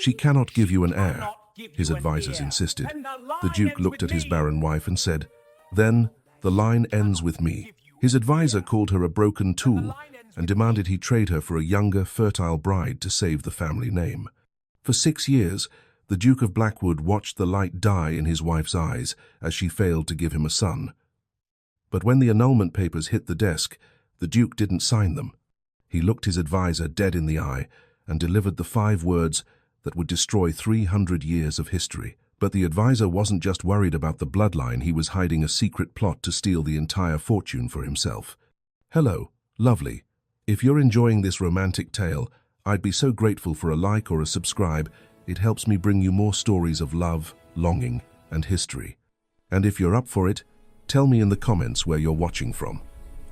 She cannot give you an heir, his advisers insisted. The Duke looked at his barren wife and said, "Then the line ends with me." His adviser called her a broken tool and demanded he trade her for a younger, fertile bride to save the family name. For 6 years, the Duke of Blackwood watched the light die in his wife's eyes as she failed to give him a son. But when the annulment papers hit the desk, the Duke didn't sign them. He looked his adviser dead in the eye and delivered the 5 words that would destroy 300 years of history. But the adviser wasn't just worried about the bloodline, he was hiding a secret plot to steal the entire fortune for himself. Hello, lovely. If you're enjoying this romantic tale, I'd be so grateful for a like or a subscribe. It helps me bring you more stories of love, longing, and history. And if you're up for it, tell me in the comments where you're watching from.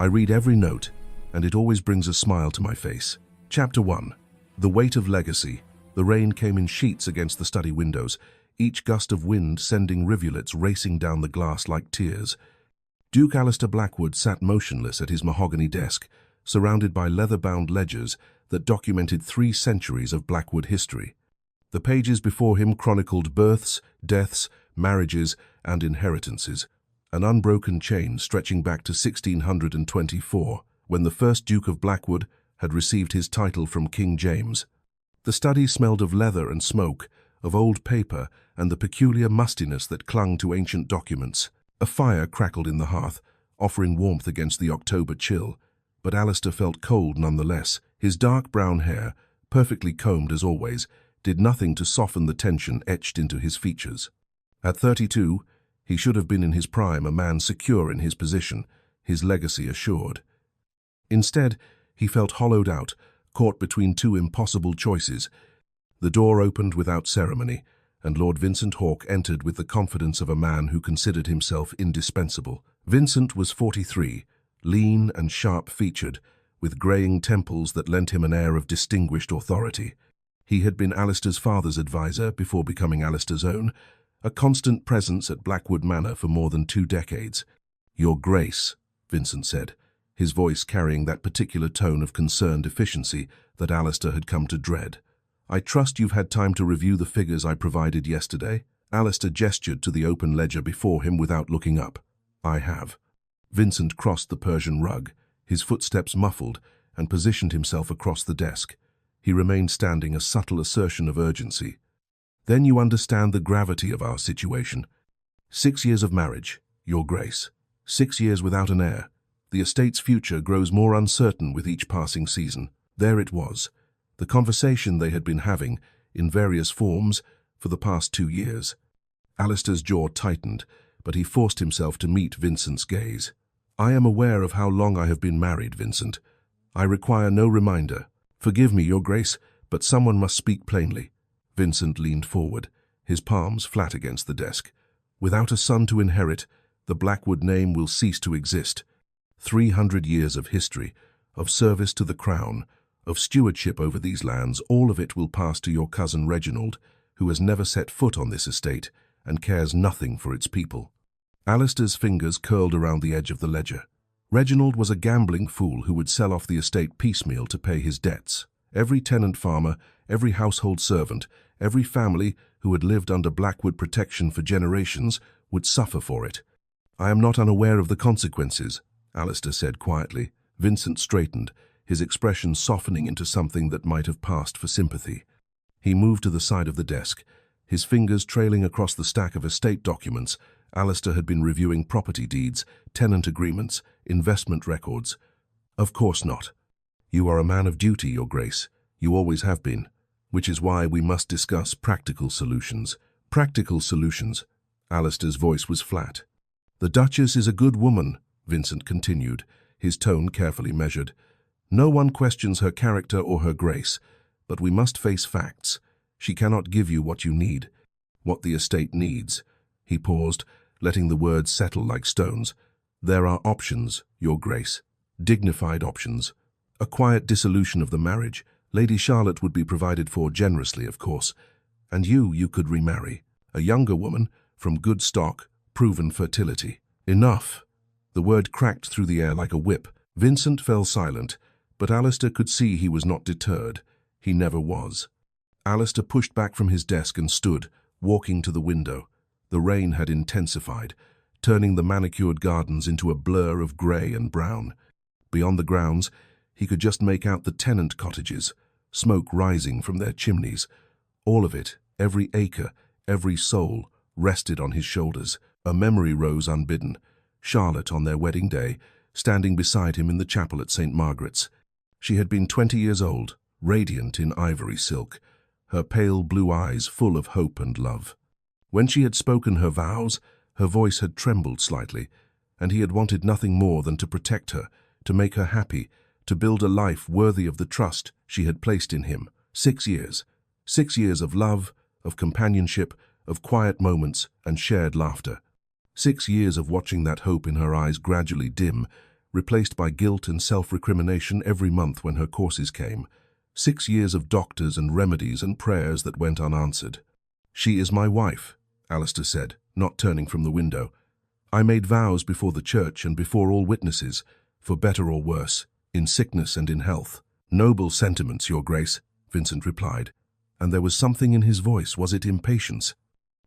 I read every note, and it always brings a smile to my face. Chapter 1. The Weight of Legacy. The rain came in sheets against the study windows, each gust of wind sending rivulets racing down the glass like tears. Duke Alistair Blackwood sat motionless at his mahogany desk, surrounded by leather-bound ledgers that documented 3 centuries of Blackwood history. The pages before him chronicled births, deaths, marriages, and inheritances, an unbroken chain stretching back to 1624, when the first Duke of Blackwood had received his title from King James. The study smelled of leather and smoke, of old paper and the peculiar mustiness that clung to ancient documents. A fire crackled in the hearth, offering warmth against the October chill, but Alistair felt cold nonetheless. His dark brown hair, perfectly combed as always, did nothing to soften the tension etched into his features. At 32, he should have been in his prime, a man secure in his position, his legacy assured. Instead, he felt hollowed out, caught between 2 impossible choices. The door opened without ceremony, and Lord Vincent Hawke entered with the confidence of a man who considered himself indispensable. Vincent was 43, lean and sharp-featured, with greying temples that lent him an air of distinguished authority. He had been Alistair's father's advisor before becoming Alistair's own, a constant presence at Blackwood Manor for more than 2 decades. "Your Grace," Vincent said, his voice carrying that particular tone of concerned efficiency that Alistair had come to dread. "I trust you've had time to review the figures I provided yesterday." Alistair gestured to the open ledger before him without looking up. "I have." Vincent crossed the Persian rug, his footsteps muffled, and positioned himself across the desk. He remained standing, a subtle assertion of urgency. "Then you understand the gravity of our situation. 6 years of marriage, Your Grace. 6 years without an heir. The estate's future grows more uncertain with each passing season." There it was, the conversation they had been having, in various forms, for the past 2 years. Alistair's jaw tightened, but he forced himself to meet Vincent's gaze. "I am aware of how long I have been married, Vincent. I require no reminder. Forgive me, Your Grace, but someone must speak plainly." Vincent leaned forward, his palms flat against the desk. "Without a son to inherit, the Blackwood name will cease to exist. 300 years of history, of service to the crown, of stewardship over these lands, all of it will pass to your cousin Reginald, who has never set foot on this estate and cares nothing for its people." Alistair's fingers curled around the edge of the ledger. Reginald was a gambling fool who would sell off the estate piecemeal to pay his debts. Every tenant farmer, every household servant, every family who had lived under Blackwood protection for generations would suffer for it. "I am not unaware of the consequences," Alistair said quietly. Vincent straightened, his expression softening into something that might have passed for sympathy. He moved to the side of the desk, his fingers trailing across the stack of estate documents. Alistair had been reviewing property deeds, tenant agreements, investment records. "Of course not. You are a man of duty, Your Grace. You always have been. Which is why we must discuss practical solutions." "Practical solutions." Alistair's voice was flat. "The Duchess is a good woman," Vincent continued, his tone carefully measured. "No one questions her character or her grace, but we must face facts. She cannot give you what you need, what the estate needs." He paused, letting the words settle like stones. "There are options, Your Grace, dignified options. A quiet dissolution of the marriage. Lady Charlotte would be provided for generously, of course. And you could remarry. A younger woman, from good stock, proven fertility." "Enough." The word cracked through the air like a whip. Vincent fell silent, but Alistair could see he was not deterred. He never was. Alistair pushed back from his desk and stood, walking to the window. The rain had intensified, turning the manicured gardens into a blur of grey and brown. Beyond the grounds, he could just make out the tenant cottages, smoke rising from their chimneys. All of it, every acre, every soul, rested on his shoulders. A memory rose unbidden. Charlotte, on their wedding day, standing beside him in the chapel at St. Margaret's. She had been 20 years old, radiant in ivory silk, her pale blue eyes full of hope and love. When she had spoken her vows, her voice had trembled slightly, and he had wanted nothing more than to protect her, to make her happy, to build a life worthy of the trust she had placed in him. 6 years. 6 years of love, of companionship, of quiet moments and shared laughter. 6 years of watching that hope in her eyes gradually dim, replaced by guilt and self-recrimination every month when her courses came. 6 years of doctors and remedies and prayers that went unanswered. "She is my wife," Alistair said, not turning from the window. "I made vows before the church and before all witnesses, for better or worse, in sickness and in health." "Noble sentiments, Your Grace," Vincent replied, and there was something in his voice. Was it impatience?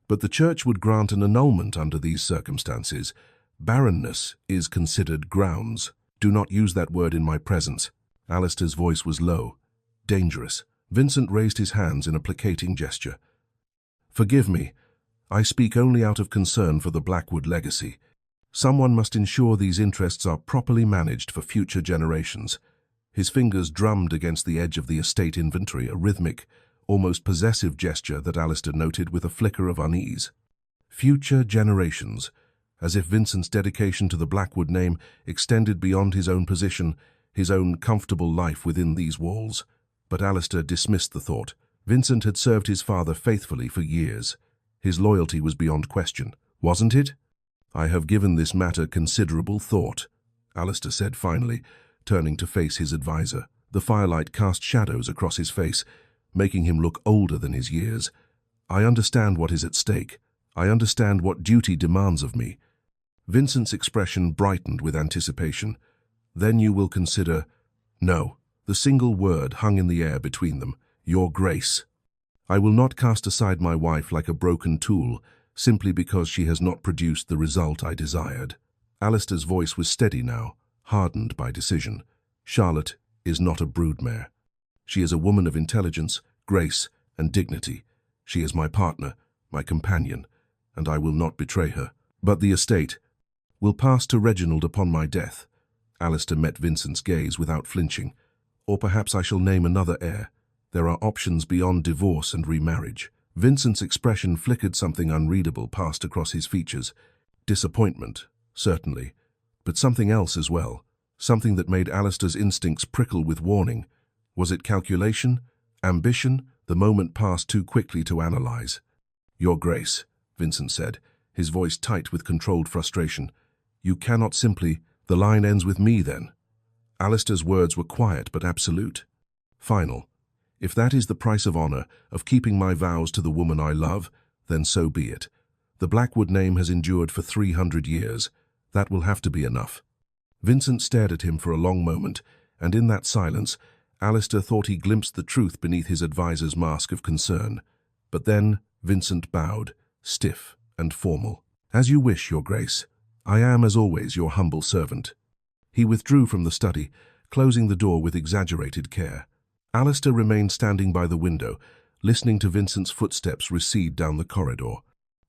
"But the church would grant an annulment under these circumstances. Barrenness is considered grounds." "Do not use that word in my presence." Alistair's voice was low, dangerous. Vincent raised his hands in a placating gesture. "Forgive me. I speak only out of concern for the Blackwood legacy. Someone must ensure these interests are properly managed for future generations." His fingers drummed against the edge of the estate inventory, a rhythmic, almost possessive gesture that Alistair noted with a flicker of unease. Future generations, as if Vincent's dedication to the Blackwood name extended beyond his own position, his own comfortable life within these walls. But Alistair dismissed the thought. Vincent had served his father faithfully for years. His loyalty was beyond question, wasn't it? "I have given this matter considerable thought," Alistair said finally, turning to face his advisor. The firelight cast shadows across his face, making him look older than his years. "I understand what is at stake. I understand what duty demands of me." Vincent's expression brightened with anticipation. "Then you will consider—" "No." The single word hung in the air between them. "Your Grace." "I will not cast aside my wife like a broken tool, simply because she has not produced the result I desired." Alistair's voice was steady now, hardened by decision. "Charlotte is not a broodmare. She is a woman of intelligence, grace, and dignity. She is my partner, my companion, and I will not betray her. But the estate will pass to Reginald upon my death." Alistair met Vincent's gaze without flinching. "Or perhaps I shall name another heir. There are options beyond divorce and remarriage." Vincent's expression flickered. Something unreadable passed across his features. Disappointment, certainly, but something else as well. Something that made Alistair's instincts prickle with warning. Was it calculation? Ambition? The moment passed too quickly to analyze. "Your Grace," Vincent said, his voice tight with controlled frustration. "You cannot simply— The line ends with me, then." Alistair's words were quiet but absolute. "Final. If that is the price of honor, of keeping my vows to the woman I love, then so be it. The Blackwood name has endured for 300 years. That will have to be enough." Vincent stared at him for a long moment, and in that silence, Alistair thought he glimpsed the truth beneath his advisor's mask of concern. But then Vincent bowed, stiff and formal. "As you wish, Your Grace. I am, as always, your humble servant." He withdrew from the study, closing the door with exaggerated care. Alistair remained standing by the window, listening to Vincent's footsteps recede down the corridor.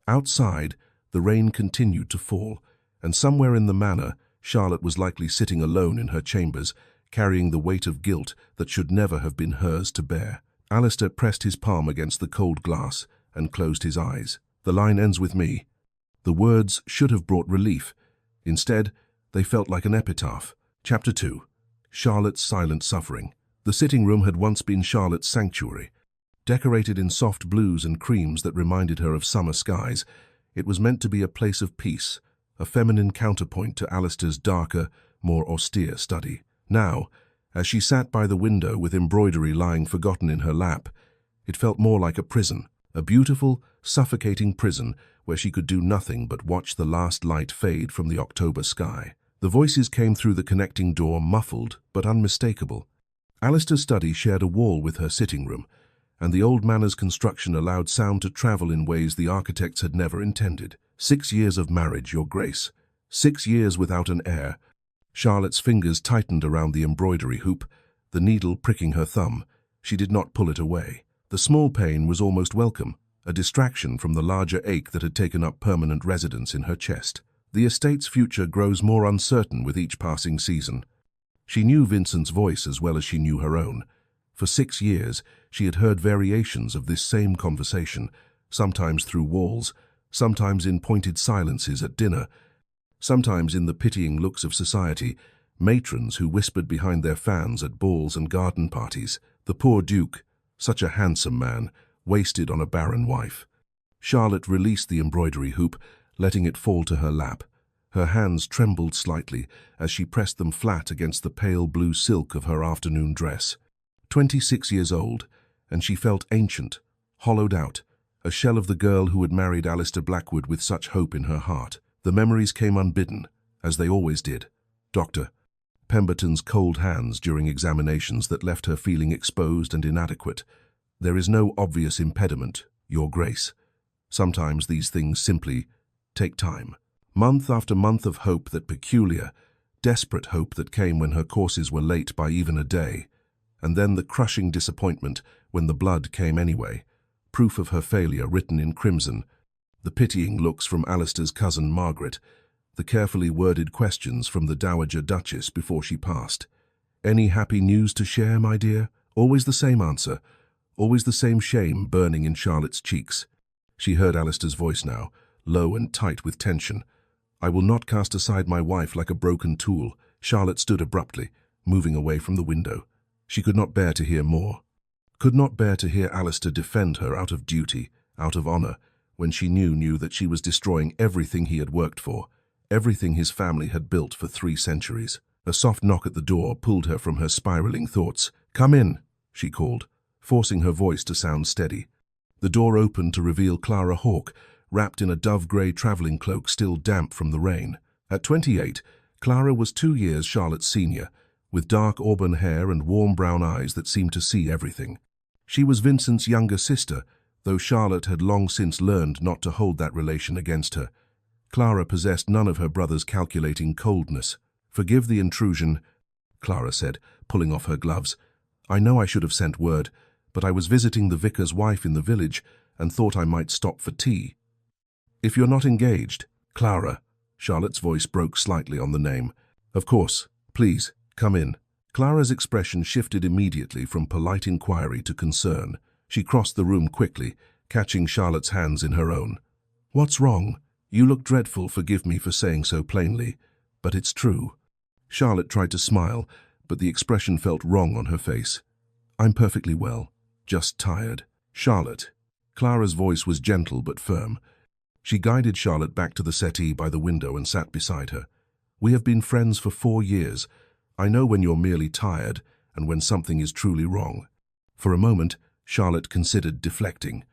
Outside, the rain continued to fall, and somewhere in the manor, Charlotte was likely sitting alone in her chambers, carrying the weight of guilt that should never have been hers to bear. Alistair pressed his palm against the cold glass and closed his eyes. "The line ends with me." The words should have brought relief. Instead, they felt like an epitaph. Chapter 2. Charlotte's silent suffering. The sitting room had once been Charlotte's sanctuary. Decorated in soft blues and creams that reminded her of summer skies, it was meant to be a place of peace, a feminine counterpoint to Alistair's darker, more austere study. Now, as she sat by the window with embroidery lying forgotten in her lap, it felt more like a prison, a beautiful, suffocating prison where she could do nothing but watch the last light fade from the October sky. The voices came through the connecting door, muffled but unmistakable. Alistair's study shared a wall with her sitting room, and the old manor's construction allowed sound to travel in ways the architects had never intended. 6 years of marriage, Your Grace. 6 years without an heir. Charlotte's fingers tightened around the embroidery hoop, the needle pricking her thumb. She did not pull it away. The small pain was almost welcome, a distraction from the larger ache that had taken up permanent residence in her chest. The estate's future grows more uncertain with each passing season. She knew Vincent's voice as well as she knew her own. For 6 years, she had heard variations of this same conversation, sometimes through walls, sometimes in pointed silences at dinner, sometimes in the pitying looks of society, matrons who whispered behind their fans at balls and garden parties. The poor Duke, such a handsome man, wasted on a barren wife. Charlotte released the embroidery hoop, letting it fall to her lap. Her hands trembled slightly as she pressed them flat against the pale blue silk of her afternoon dress. 26 years old, and she felt ancient, hollowed out, a shell of the girl who had married Alistair Blackwood with such hope in her heart. The memories came unbidden, as they always did. Dr. Pemberton's cold hands during examinations that left her feeling exposed and inadequate. There is no obvious impediment, Your Grace. Sometimes these things simply take time. Month after month of hope, that peculiar, desperate hope that came when her courses were late by even a day. And then the crushing disappointment when the blood came anyway, proof of her failure written in crimson, the pitying looks from Alistair's cousin Margaret, the carefully worded questions from the Dowager Duchess before she passed. Any happy news to share, my dear? Always the same answer, always the same shame burning in Charlotte's cheeks. She heard Alistair's voice now, low and tight with tension. I will not cast aside my wife like a broken tool. Charlotte stood abruptly, moving away from the window. She could not bear to hear more. Could not bear to hear Alistair defend her out of duty, out of honor, when she knew that she was destroying everything he had worked for, everything his family had built for 3 centuries. A soft knock at the door pulled her from her spiraling thoughts. "Come in," she called, forcing her voice to sound steady. The door opened to reveal Clara Hawke, wrapped in a dove-grey traveling cloak still damp from the rain. At 28, Clara was 2 years Charlotte's senior, with dark auburn hair and warm brown eyes that seemed to see everything. She was Vincent's younger sister, though Charlotte had long since learned not to hold that relation against her. Clara possessed none of her brother's calculating coldness. "Forgive the intrusion," Clara said, pulling off her gloves. "I know I should have sent word, but I was visiting the vicar's wife in the village and thought I might stop for tea." "If you're not engaged." "Clara," Charlotte's voice broke slightly on the name. "Of course, please, come in." Clara's expression shifted immediately from polite inquiry to concern. She crossed the room quickly, catching Charlotte's hands in her own. "What's wrong? You look dreadful, forgive me for saying so plainly, but it's true." Charlotte tried to smile, but the expression felt wrong on her face. "I'm perfectly well, just tired." "Charlotte." Clara's voice was gentle but firm. She guided Charlotte back to the settee by the window and sat beside her. "We have been friends for 4 years. I know when you're merely tired and when something is truly wrong." For a moment, Charlotte considered deflecting,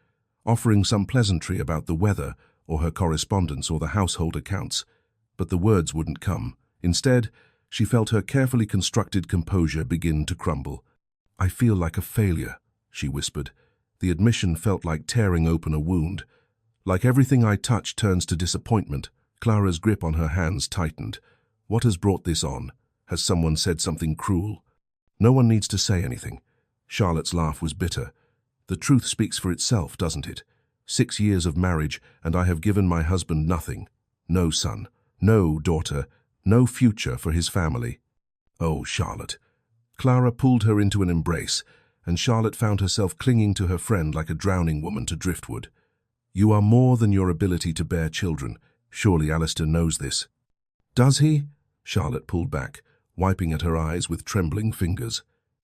offering some pleasantry about the weather or her correspondence or the household accounts, but the words wouldn't come. Instead, she felt her carefully constructed composure begin to crumble. "I feel like a failure," she whispered. The admission felt like tearing open a wound. "Like everything I touch turns to disappointment." Clara's grip on her hands tightened. "What has brought this on? Has someone said something cruel?" "No one needs to say anything." Charlotte's laugh was bitter. "The truth speaks for itself, doesn't it? 6 years of marriage, and I have given my husband nothing. No son, no daughter, no future for his family." "Oh, Charlotte." Clara pulled her into an embrace, and Charlotte found herself clinging to her friend like a drowning woman to driftwood. "You are more than your ability to bear children. Surely Alistair knows this." "Does he?" Charlotte pulled back, wiping at her eyes with trembling fingers.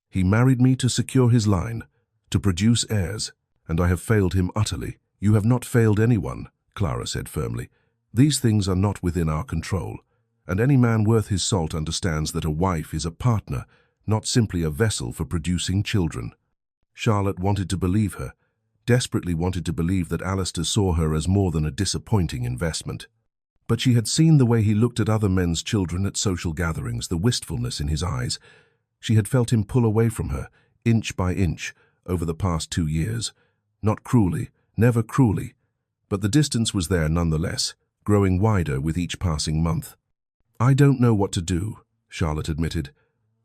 "He married me to secure his line, to produce heirs, and I have failed him utterly." "You have not failed anyone," Clara said firmly. "These things are not within our control, and any man worth his salt understands that a wife is a partner, not simply a vessel for producing children." Charlotte wanted to believe her, desperately wanted to believe that Alistair saw her as more than a disappointing investment. But she had seen the way he looked at other men's children at social gatherings, the wistfulness in his eyes. She had felt him pull away from her, inch by inch, over the past 2 years. Not cruelly, never cruelly, but the distance was there nonetheless, growing wider with each passing month. "I don't know what to do," Charlotte admitted.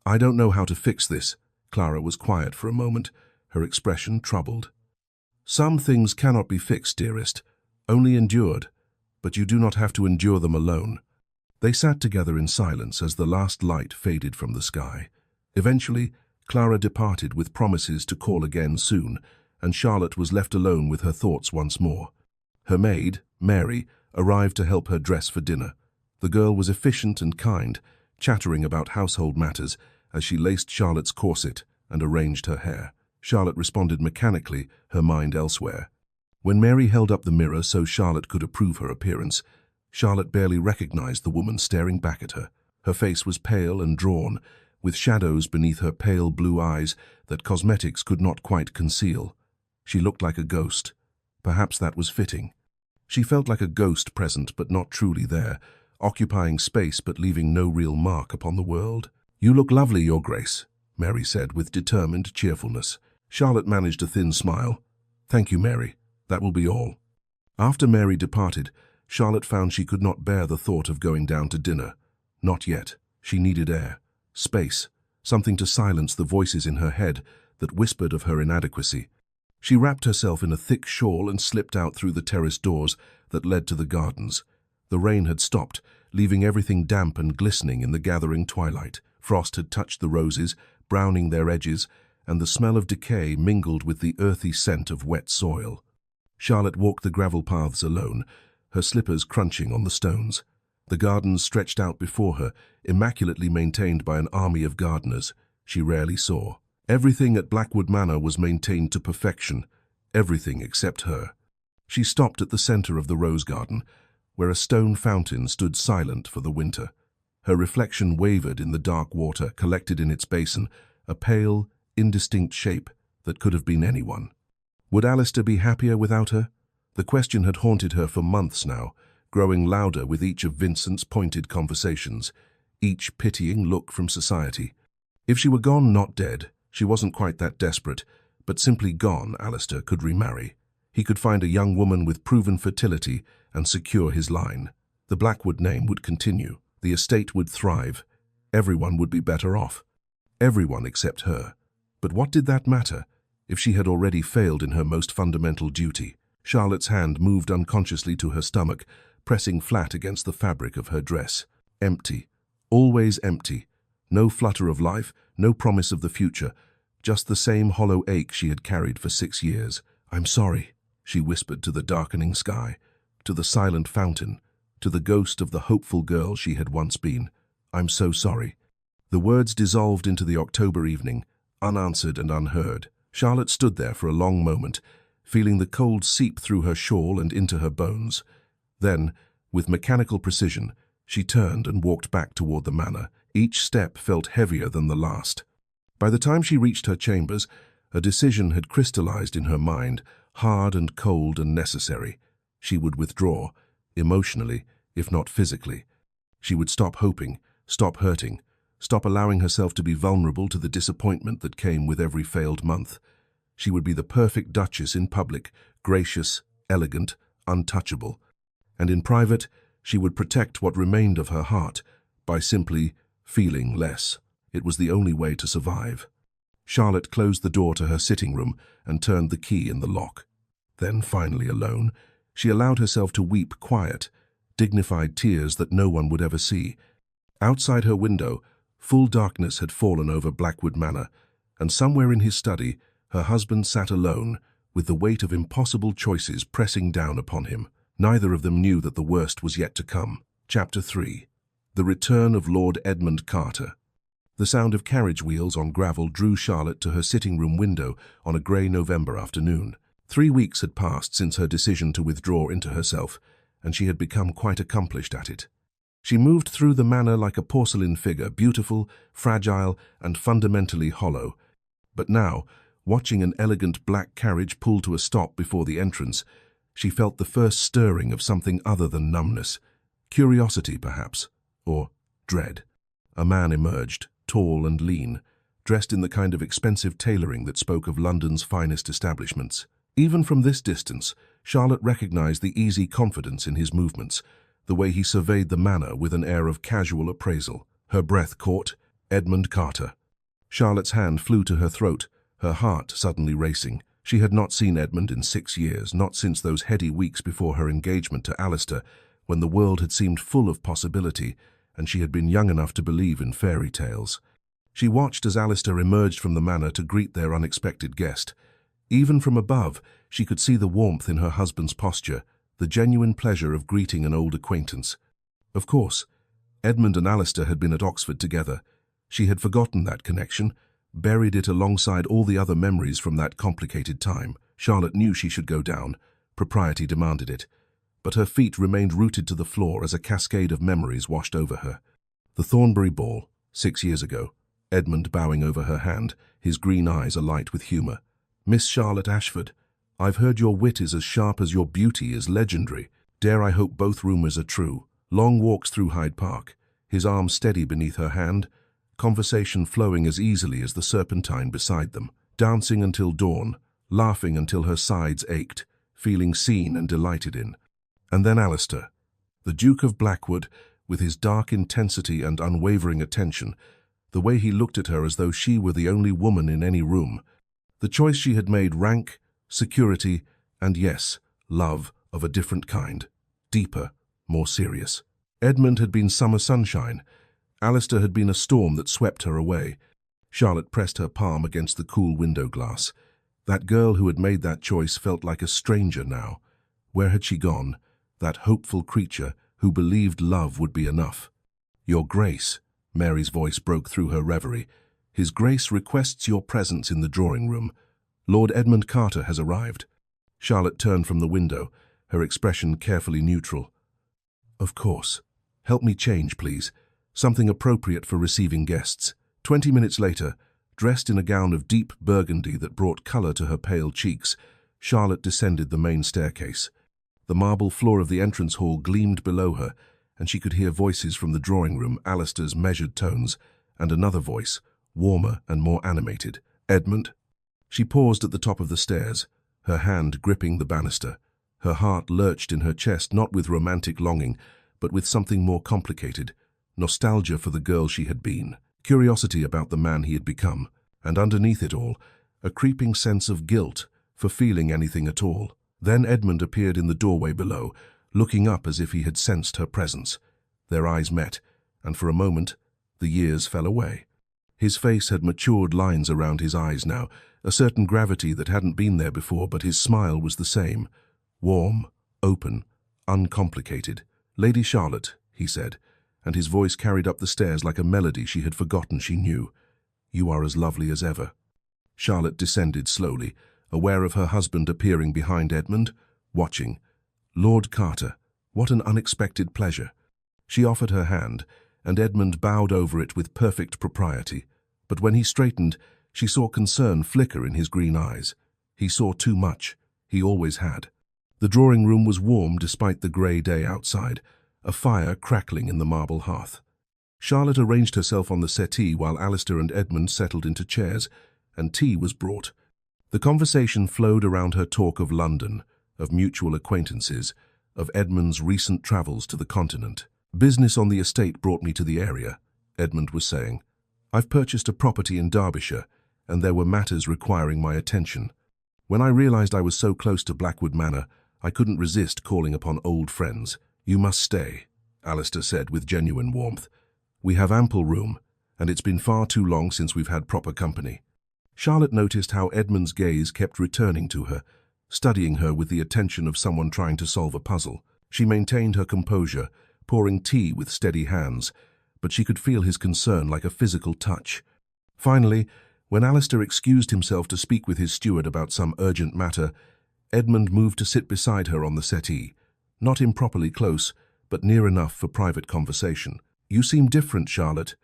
"I don't know how to fix this." Clara was quiet for a moment, her expression troubled. "Some things cannot be fixed, dearest, only endured, but you do not have to endure them alone." They sat together in silence as the last light faded from the sky. Eventually, Clara departed with promises to call again soon, and Charlotte was left alone with her thoughts once more. Her maid, Mary, arrived to help her dress for dinner. The girl was efficient and kind, chattering about household matters as she laced Charlotte's corset and arranged her hair. Charlotte responded mechanically, her mind elsewhere. When Mary held up the mirror so Charlotte could approve her appearance, Charlotte barely recognized the woman staring back at her. Her face was pale and drawn, with shadows beneath her pale blue eyes that cosmetics could not quite conceal. She looked like a ghost. Perhaps that was fitting. She felt like a ghost present but not truly there, occupying space but leaving no real mark upon the world. "You look lovely, Your Grace," Mary said with determined cheerfulness. Charlotte managed a thin smile. "Thank you, Mary. That will be all." After Mary departed, Charlotte found she could not bear the thought of going down to dinner. Not yet. She needed air, space, something to silence the voices in her head that whispered of her inadequacy. She wrapped herself in a thick shawl and slipped out through the terrace doors that led to the gardens. The rain had stopped, leaving everything damp and glistening in the gathering twilight. Frost had touched the roses, browning their edges, and the smell of decay mingled with the earthy scent of wet soil. Charlotte walked the gravel paths alone, her slippers crunching on the stones. The gardens stretched out before her, immaculately maintained by an army of gardeners she rarely saw. Everything at Blackwood Manor was maintained to perfection, everything except her. She stopped at the center of the rose garden, where a stone fountain stood silent for the winter. Her reflection wavered in the dark water collected in its basin, a pale, indistinct shape that could have been anyone. Would Alistair be happier without her? The question had haunted her for months now, growing louder with each of Vincent's pointed conversations, each pitying look from society. If she were gone, not dead, she wasn't quite that desperate, but simply gone, Alistair could remarry. He could find a young woman with proven fertility and secure his line. The Blackwood name would continue. The estate would thrive. Everyone would be better off. Everyone except her. But what did that matter, if she had already failed in her most fundamental duty? Charlotte's hand moved unconsciously to her stomach, pressing flat against the fabric of her dress. Empty. Always empty. No flutter of life, no promise of the future, just the same hollow ache she had carried for 6 years. "I'm sorry," she whispered to the darkening sky, to the silent fountain, to the ghost of the hopeful girl she had once been. "I'm so sorry." The words dissolved into the October evening, unanswered and unheard. Charlotte stood there for a long moment, feeling the cold seep through her shawl and into her bones. Then, with mechanical precision, she turned and walked back toward the manor. Each step felt heavier than the last. By the time she reached her chambers, a decision had crystallized in her mind, hard and cold and necessary. She would withdraw, emotionally, if not physically. She would stop hoping, stop hurting, stop allowing herself to be vulnerable to the disappointment that came with every failed month. She would be the perfect Duchess in public, gracious, elegant, untouchable. And in private, she would protect what remained of her heart by simply feeling less. It was the only way to survive. Charlotte closed the door to her sitting room and turned the key in the lock. Then, finally alone, she allowed herself to weep quiet, dignified tears that no one would ever see. Outside her window, full darkness had fallen over Blackwood Manor, and somewhere in his study, her husband sat alone, with the weight of impossible choices pressing down upon him. Neither of them knew that the worst was yet to come. Chapter 3. The Return of Lord Edmund Carter. The sound of carriage wheels on gravel drew Charlotte to her sitting-room window on a grey November afternoon. 3 weeks had passed since her decision to withdraw into herself, and she had become quite accomplished at it. She moved through the manor like a porcelain figure, beautiful, fragile, and fundamentally hollow. But now, watching an elegant black carriage pull to a stop before the entrance, she felt the first stirring of something other than numbness. Curiosity, perhaps, or dread. A man emerged, tall and lean, dressed in the kind of expensive tailoring that spoke of London's finest establishments. Even from this distance, Charlotte recognized the easy confidence in his movements, the way he surveyed the manor with an air of casual appraisal. Her breath caught. Edmund Carter. Charlotte's hand flew to her throat, her heart suddenly racing. She had not seen Edmund in 6 years, not since those heady weeks before her engagement to Alistair, when the world had seemed full of possibility, and she had been young enough to believe in fairy tales. She watched as Alistair emerged from the manor to greet their unexpected guest. Even from above, she could see the warmth in her husband's posture, the genuine pleasure of greeting an old acquaintance. Of course, Edmund and Alistair had been at Oxford together. She had forgotten that connection, buried it alongside all the other memories from that complicated time. Charlotte knew she should go down. Propriety demanded it. But her feet remained rooted to the floor as a cascade of memories washed over her. The Thornbury Ball, 6 years ago. Edmund bowing over her hand, his green eyes alight with humour. "Miss Charlotte Ashford, I've heard your wit is as sharp as your beauty is legendary. Dare I hope both rumours are true." Long walks through Hyde Park, his arm steady beneath her hand, conversation flowing as easily as the serpentine beside them, dancing until dawn, laughing until her sides ached, feeling seen and delighted in. And then Alistair, the Duke of Blackwood, with his dark intensity and unwavering attention, the way he looked at her as though she were the only woman in any room. The choice she had made: rank, security, and yes, love of a different kind, deeper, more serious. Edmund had been summer sunshine. Alistair had been a storm that swept her away. Charlotte pressed her palm against the cool window glass. That girl who had made that choice felt like a stranger now. Where had she gone? That hopeful creature who believed love would be enough. "Your Grace," Mary's voice broke through her reverie. "His Grace requests your presence in the drawing-room. Lord Edmund Carter has arrived." Charlotte turned from the window, her expression carefully neutral. "Of course. Help me change, please. Something appropriate for receiving guests." 20 minutes later, dressed in a gown of deep burgundy that brought colour to her pale cheeks, Charlotte descended the main staircase. The marble floor of the entrance hall gleamed below her, and she could hear voices from the drawing-room, Alistair's measured tones, and another voice, warmer and more animated. "Edmund?" She paused at the top of the stairs, her hand gripping the banister. Her heart lurched in her chest, not with romantic longing, but with something more complicated: nostalgia for the girl she had been, curiosity about the man he had become, and underneath it all, a creeping sense of guilt for feeling anything at all. Then Edmund appeared in the doorway below, looking up as if he had sensed her presence. Their eyes met, and for a moment, the years fell away. His face had matured lines around his eyes now, a certain gravity that hadn't been there before, but his smile was the same. Warm, open, uncomplicated. "Lady Charlotte," he said, and his voice carried up the stairs like a melody she had forgotten she knew. "You are as lovely as ever." Charlotte descended slowly, aware of her husband appearing behind Edmund, watching. "Lord Carter, what an unexpected pleasure." She offered her hand, and Edmund bowed over it with perfect propriety. But when he straightened, she saw concern flicker in his green eyes. He saw too much. He always had. The drawing-room was warm despite the grey day outside, a fire crackling in the marble hearth. Charlotte arranged herself on the settee while Alistair and Edmund settled into chairs, and tea was brought. The conversation flowed around her talk of London, of mutual acquaintances, of Edmund's recent travels to the continent. "Business on the estate brought me to the area," Edmund was saying. "I've purchased a property in Derbyshire, and there were matters requiring my attention. When I realised I was so close to Blackwood Manor, I couldn't resist calling upon old friends." "You must stay," Alistair said with genuine warmth. "We have ample room, and it's been far too long since we've had proper company." Charlotte noticed how Edmund's gaze kept returning to her, studying her with the attention of someone trying to solve a puzzle. She maintained her composure, pouring tea with steady hands, but she could feel his concern like a physical touch. Finally, when Alistair excused himself to speak with his steward about some urgent matter, Edmund moved to sit beside her on the settee, not improperly close, but near enough for private conversation. "You seem different, Charlotte,"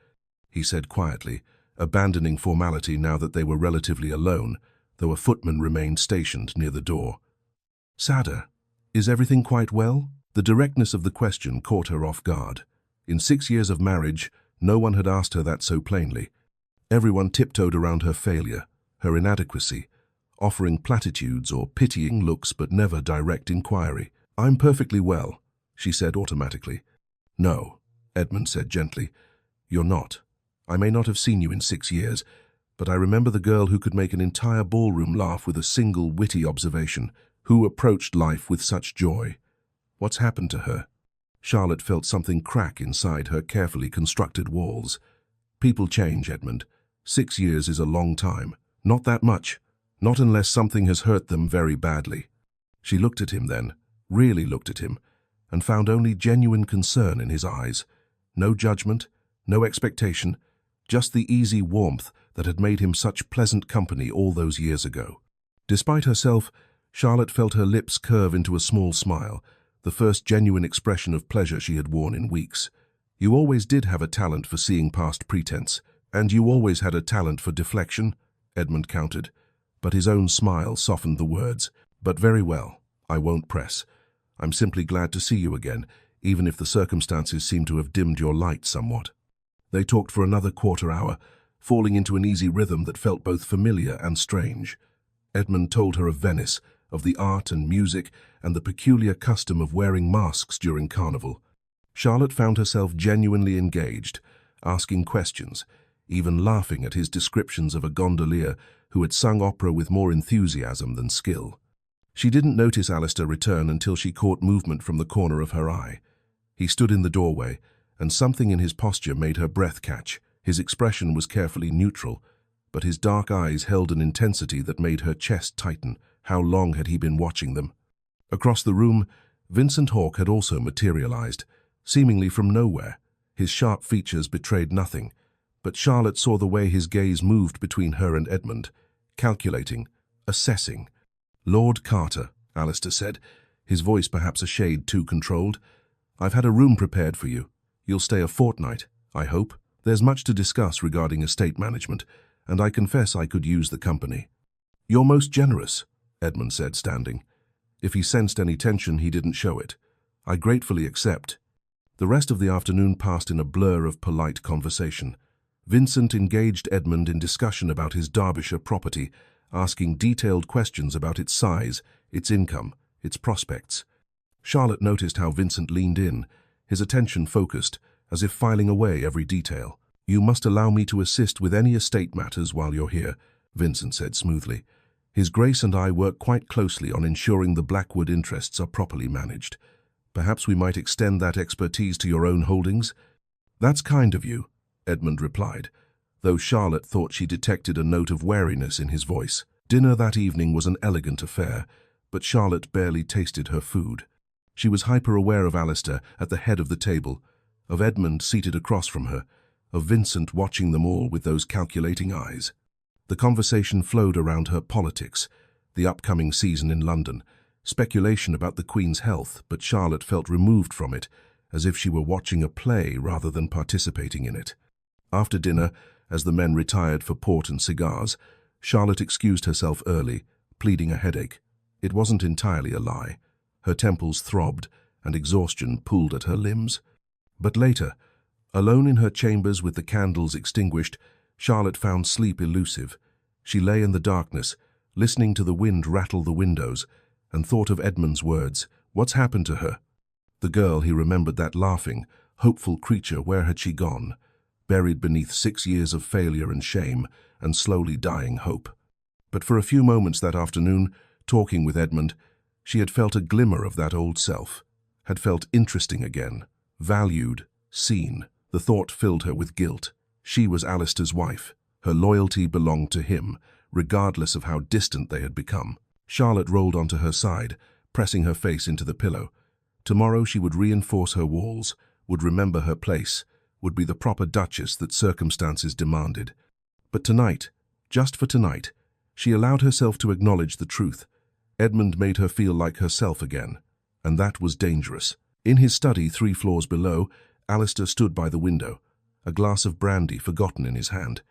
he said quietly, abandoning formality now that they were relatively alone, though a footman remained stationed near the door. "Sadder. Is everything quite well?" The directness of the question caught her off guard. In 6 years of marriage, no one had asked her that so plainly. Everyone tiptoed around her failure, her inadequacy, offering platitudes or pitying looks but never direct inquiry. "I'm perfectly well," she said automatically. "No," Edmund said gently. "You're not. I may not have seen you in 6 years, but I remember the girl who could make an entire ballroom laugh with a single witty observation, who approached life with such joy. What's happened to her?" Charlotte felt something crack inside her carefully constructed walls. "People change, Edmund. 6 years is a long time. Not that much. Not unless something has hurt them very badly." She looked at him then, really looked at him, and found only genuine concern in his eyes. No judgment, no expectation, just the easy warmth that had made him such pleasant company all those years ago. Despite herself, Charlotte felt her lips curve into a small smile, the first genuine expression of pleasure she had worn in weeks. "You always did have a talent for seeing past pretense, and you always had a talent for deflection," Edmund countered, but his own smile softened the words. "But very well, I won't press. I'm simply glad to see you again, even if the circumstances seem to have dimmed your light somewhat." They talked for another quarter hour, falling into an easy rhythm that felt both familiar and strange. Edmund told her of Venice, of the art and music, and the peculiar custom of wearing masks during Carnival. Charlotte found herself genuinely engaged, asking questions, even laughing at his descriptions of a gondolier who had sung opera with more enthusiasm than skill. She didn't notice Alistair return until she caught movement from the corner of her eye. He stood in the doorway, and something in his posture made her breath catch. His expression was carefully neutral, but his dark eyes held an intensity that made her chest tighten. How long had he been watching them? Across the room, Vincent Hawke had also materialized, seemingly from nowhere. His sharp features betrayed nothing, but Charlotte saw the way his gaze moved between her and Edmund, calculating, assessing. "Lord Carter," Alistair said, his voice perhaps a shade too controlled. "I've had a room prepared for you. You'll stay a fortnight, I hope. There's much to discuss regarding estate management, and I confess I could use the company." "You're most generous," Edmund said, standing. If he sensed any tension, he didn't show it. "I gratefully accept." The rest of the afternoon passed in a blur of polite conversation. Vincent engaged Edmund in discussion about his Derbyshire property, asking detailed questions about its size, its income, its prospects. Charlotte noticed how Vincent leaned in, his attention focused, as if filing away every detail. "You must allow me to assist with any estate matters while you're here," Vincent said smoothly. "His Grace and I work quite closely on ensuring the Blackwood interests are properly managed. Perhaps we might extend that expertise to your own holdings?" "That's kind of you," Edmund replied, though Charlotte thought she detected a note of wariness in his voice. Dinner that evening was an elegant affair, but Charlotte barely tasted her food. She was hyper-aware of Alistair at the head of the table, of Edmund seated across from her, of Vincent watching them all with those calculating eyes. The conversation flowed around her politics, the upcoming season in London, speculation about the Queen's health, but Charlotte felt removed from it, as if she were watching a play rather than participating in it. After dinner, as the men retired for port and cigars, Charlotte excused herself early, pleading a headache. It wasn't entirely a lie. Her temples throbbed, and exhaustion pulled at her limbs. But later, alone in her chambers with the candles extinguished, Charlotte found sleep elusive. She lay in the darkness, listening to the wind rattle the windows, and thought of Edmund's words. What's happened to her? The girl, he remembered that laughing, hopeful creature, where had she gone? Buried beneath 6 years of failure and shame, and slowly dying hope. But for a few moments that afternoon, talking with Edmund, she had felt a glimmer of that old self, had felt interesting again, valued, seen. The thought filled her with guilt. She was Alistair's wife. Her loyalty belonged to him, regardless of how distant they had become. Charlotte rolled onto her side, pressing her face into the pillow. Tomorrow she would reinforce her walls, would remember her place, would be the proper Duchess that circumstances demanded. But tonight, just for tonight, she allowed herself to acknowledge the truth. Edmund made her feel like herself again, and that was dangerous. In his study 3 floors below, Alistair stood by the window, a glass of brandy forgotten in his hand.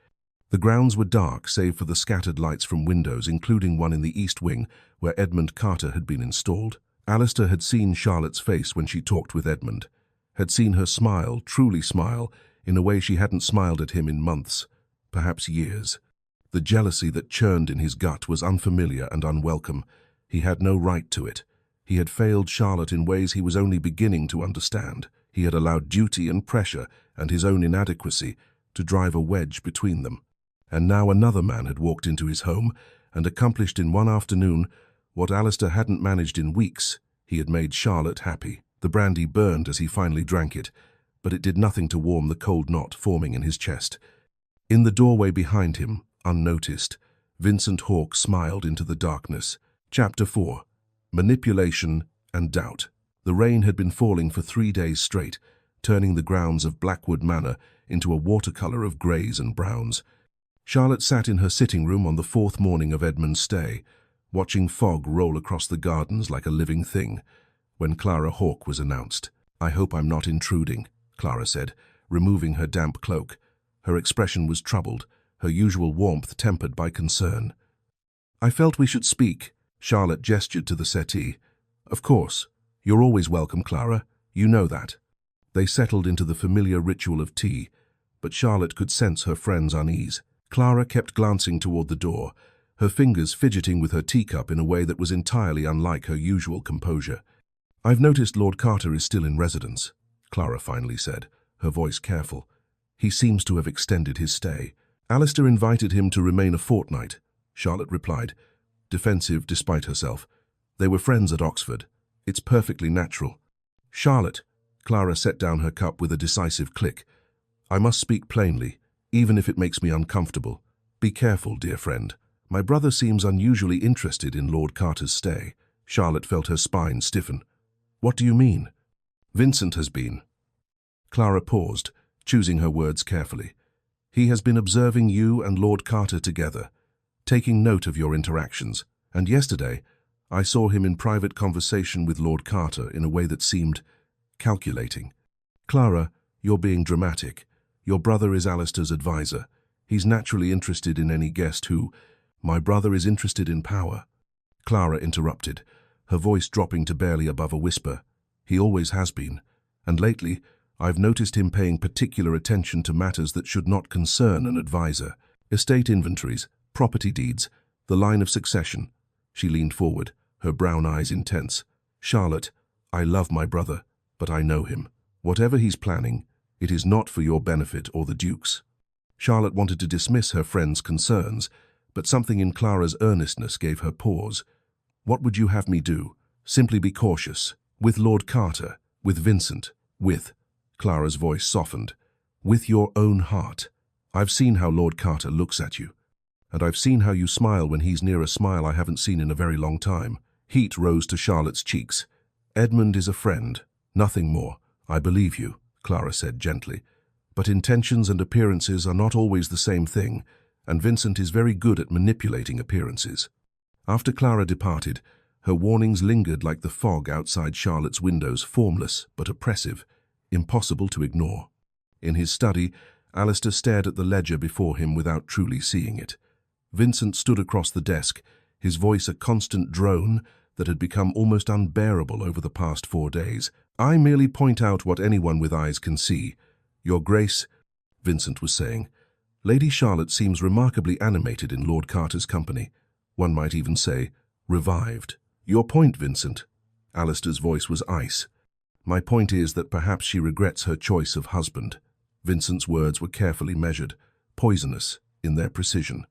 The grounds were dark save for the scattered lights from windows, including one in the east wing where Edmund Carter had been installed. Alistair had seen Charlotte's face when she talked with Edmund, had seen her smile, truly smile, in a way she hadn't smiled at him in months. perhaps years. The jealousy that churned in his gut was unfamiliar and unwelcome. He had no right to it. He had failed Charlotte in ways he was only beginning to understand. He had allowed duty and pressure and his own inadequacy to drive a wedge between them. And now another man had walked into his home and accomplished in one afternoon what Alistair hadn't managed in weeks. He had made Charlotte happy. The brandy burned as he finally drank it, but it did nothing to warm the cold knot forming in his chest. In the doorway behind him, unnoticed, Vincent Hawke smiled into the darkness. Chapter 4. Manipulation and Doubt. The rain had been falling for 3 days straight, turning the grounds of Blackwood Manor into a watercolour of greys and browns. Charlotte sat in her sitting room on the 4th morning of Edmund's stay, watching fog roll across the gardens like a living thing, when Clara Hawke was announced. "I hope I'm not intruding," Clara said, removing her damp cloak. Her expression was troubled, her usual warmth tempered by concern. "I felt we should speak." Charlotte gestured to the settee. "Of course. You're always welcome, Clara. You know that." They settled into the familiar ritual of tea, but Charlotte could sense her friend's unease. Clara kept glancing toward the door, her fingers fidgeting with her teacup in a way that was entirely unlike her usual composure. "I've noticed Lord Carter is still in residence," Clara finally said, her voice careful. "He seems to have extended his stay." "Alistair invited him to remain a fortnight," Charlotte replied, defensive despite herself. "They were friends at Oxford. It's perfectly natural." "Charlotte," Clara set down her cup with a decisive click. "I must speak plainly, even if it makes me uncomfortable. Be careful, dear friend. My brother seems unusually interested in Lord Carter's stay." Charlotte felt her spine stiffen. "What do you mean?" "Vincent has been." Clara paused, choosing her words carefully. "He has been observing you and Lord Carter together, taking note of your interactions, and yesterday I saw him in private conversation with Lord Carter in a way that seemed calculating." "Clara, you're being dramatic. Your brother is Alistair's advisor. He's naturally interested in any guest who—" "My brother is interested in power," Clara interrupted, her voice dropping to barely above a whisper. "He always has been, and lately I've noticed him paying particular attention to matters that should not concern an advisor. Estate inventories, property deeds, the line of succession." She leaned forward, her brown eyes intense. "Charlotte, I love my brother, but I know him. Whatever he's planning, it is not for your benefit or the Duke's." Charlotte wanted to dismiss her friend's concerns, but something in Clara's earnestness gave her pause. "What would you have me do?" "Simply be cautious. With Lord Carter, with Vincent, with—" Clara's voice softened. "With your own heart. I've seen how Lord Carter looks at you, and I've seen how you smile when he's near a smile I haven't seen in a very long time." Heat rose to Charlotte's cheeks. "Edmund is a friend, nothing more. I believe you," Clara said gently. "But intentions and appearances are not always the same thing, and Vincent is very good at manipulating appearances." After Clara departed, her warnings lingered like the fog outside Charlotte's windows, formless but oppressive, impossible to ignore. In his study, Alistair stared at the ledger before him without truly seeing it. Vincent stood across the desk, his voice a constant drone that had become almost unbearable over the past 4 days. "I merely point out what anyone with eyes can see. Your Grace," Vincent was saying, "Lady Charlotte seems remarkably animated in Lord Carter's company. One might even say, revived." "Your point, Vincent?" Alistair's voice was ice. "My point is that perhaps she regrets her choice of husband." Vincent's words were carefully measured, poisonous in their precision.